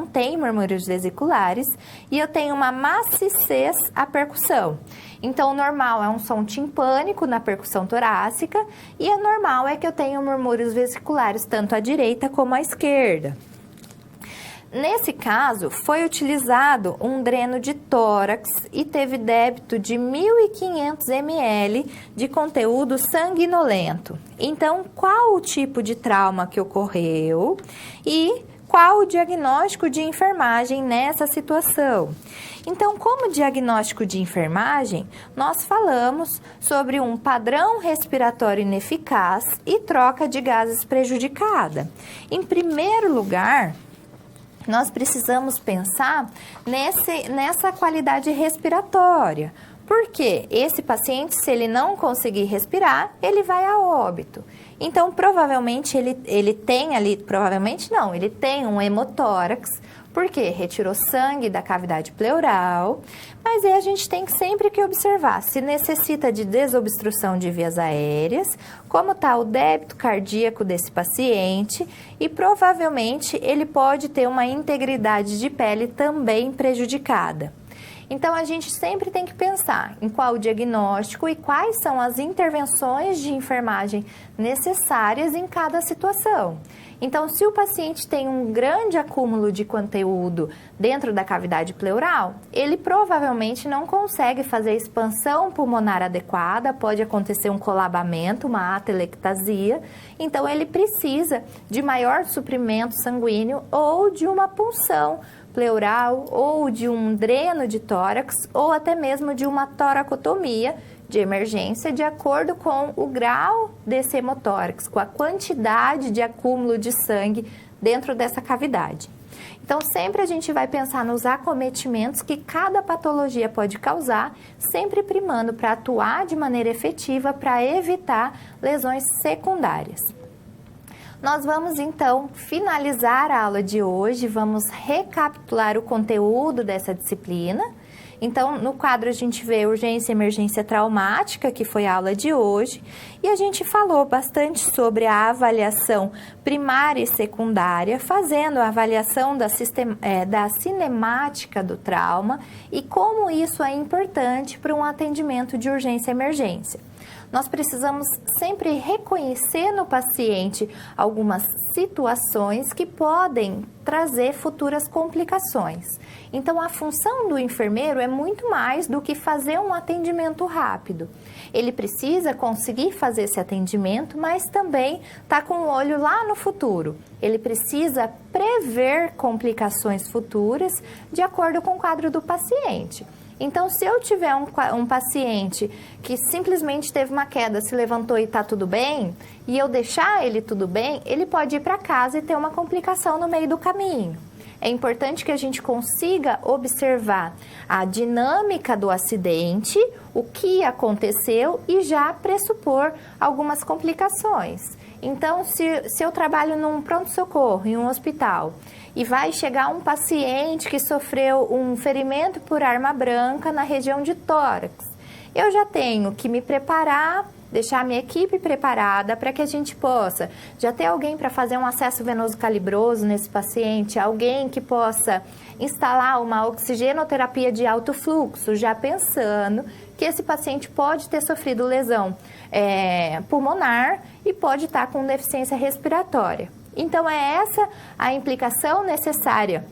Speaker 1: tem murmúrios vesiculares, e eu tenho uma maciçez à percussão. Então, o normal é um som timpânico na percussão torácica, e a normal é que eu tenho murmúrios vesiculares tanto à direita como à esquerda. Nesse caso, foi utilizado um dreno de tórax e teve débito de 1.500 ml de conteúdo sanguinolento. Então, qual o tipo de trauma que ocorreu e qual o diagnóstico de enfermagem nessa situação? Então, como diagnóstico de enfermagem, nós falamos sobre um padrão respiratório ineficaz e troca de gases prejudicada. Em primeiro lugar, nós precisamos pensar nessa qualidade respiratória. Porque esse paciente, se ele não conseguir respirar, ele vai a óbito. Então, provavelmente, ele tem um hemotórax, porque retirou sangue da cavidade pleural, mas aí a gente tem sempre que observar se necessita de desobstrução de vias aéreas, como está o débito cardíaco desse paciente e provavelmente ele pode ter uma integridade de pele também prejudicada. Então, a gente sempre tem que pensar em qual o diagnóstico e quais são as intervenções de enfermagem necessárias em cada situação. Então, se o paciente tem um grande acúmulo de conteúdo dentro da cavidade pleural, ele provavelmente não consegue fazer expansão pulmonar adequada, pode acontecer um colabamento, uma atelectasia, então ele precisa de maior suprimento sanguíneo ou de uma punção pleural ou de um dreno de tórax ou até mesmo de uma toracotomia de emergência de acordo com o grau desse hemotórax, com a quantidade de acúmulo de sangue dentro dessa cavidade. Então, sempre a gente vai pensar nos acometimentos que cada patologia pode causar, sempre primando para atuar de maneira efetiva para evitar lesões secundárias. Nós vamos, então, finalizar a aula de hoje, vamos recapitular o conteúdo dessa disciplina. Então, no quadro a gente vê urgência e emergência traumática, que foi a aula de hoje, e a gente falou bastante sobre a avaliação primária e secundária, fazendo a avaliação da cinemática do trauma e como isso é importante para um atendimento de urgência e emergência. Nós precisamos sempre reconhecer no paciente algumas situações que podem trazer futuras complicações. Então, a função do enfermeiro é muito mais do que fazer um atendimento rápido. Ele precisa conseguir fazer esse atendimento, mas também está com o olho lá no futuro. Ele precisa prever complicações futuras de acordo com o quadro do paciente. Então, se eu tiver um paciente que simplesmente teve uma queda, se levantou e está tudo bem, e eu deixar ele tudo bem, ele pode ir para casa e ter uma complicação no meio do caminho. É importante que a gente consiga observar a dinâmica do acidente, o que aconteceu e já pressupor algumas complicações. Então, se eu trabalho num pronto-socorro, em um hospital, e vai chegar um paciente que sofreu um ferimento por arma branca na região de tórax, eu já tenho que me preparar deixar a minha equipe preparada para que a gente possa já ter alguém para fazer um acesso venoso calibroso nesse paciente, alguém que possa instalar uma oxigenoterapia de alto fluxo, já pensando que esse paciente pode ter sofrido lesão pulmonar e pode estar com deficiência respiratória. Então, é essa a implicação necessária.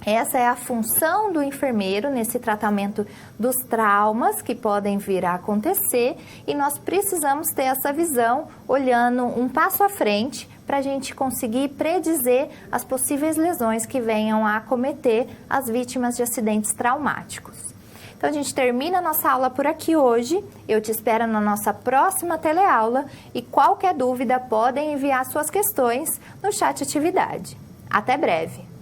Speaker 1: Essa é a função do enfermeiro nesse tratamento dos traumas que podem vir a acontecer e nós precisamos ter essa visão olhando um passo à frente para a gente conseguir predizer as possíveis lesões que venham a acometer as vítimas de acidentes traumáticos. Então, a gente termina a nossa aula por aqui hoje. Eu te espero na nossa próxima teleaula e qualquer dúvida podem enviar suas questões no chat atividade. Até breve!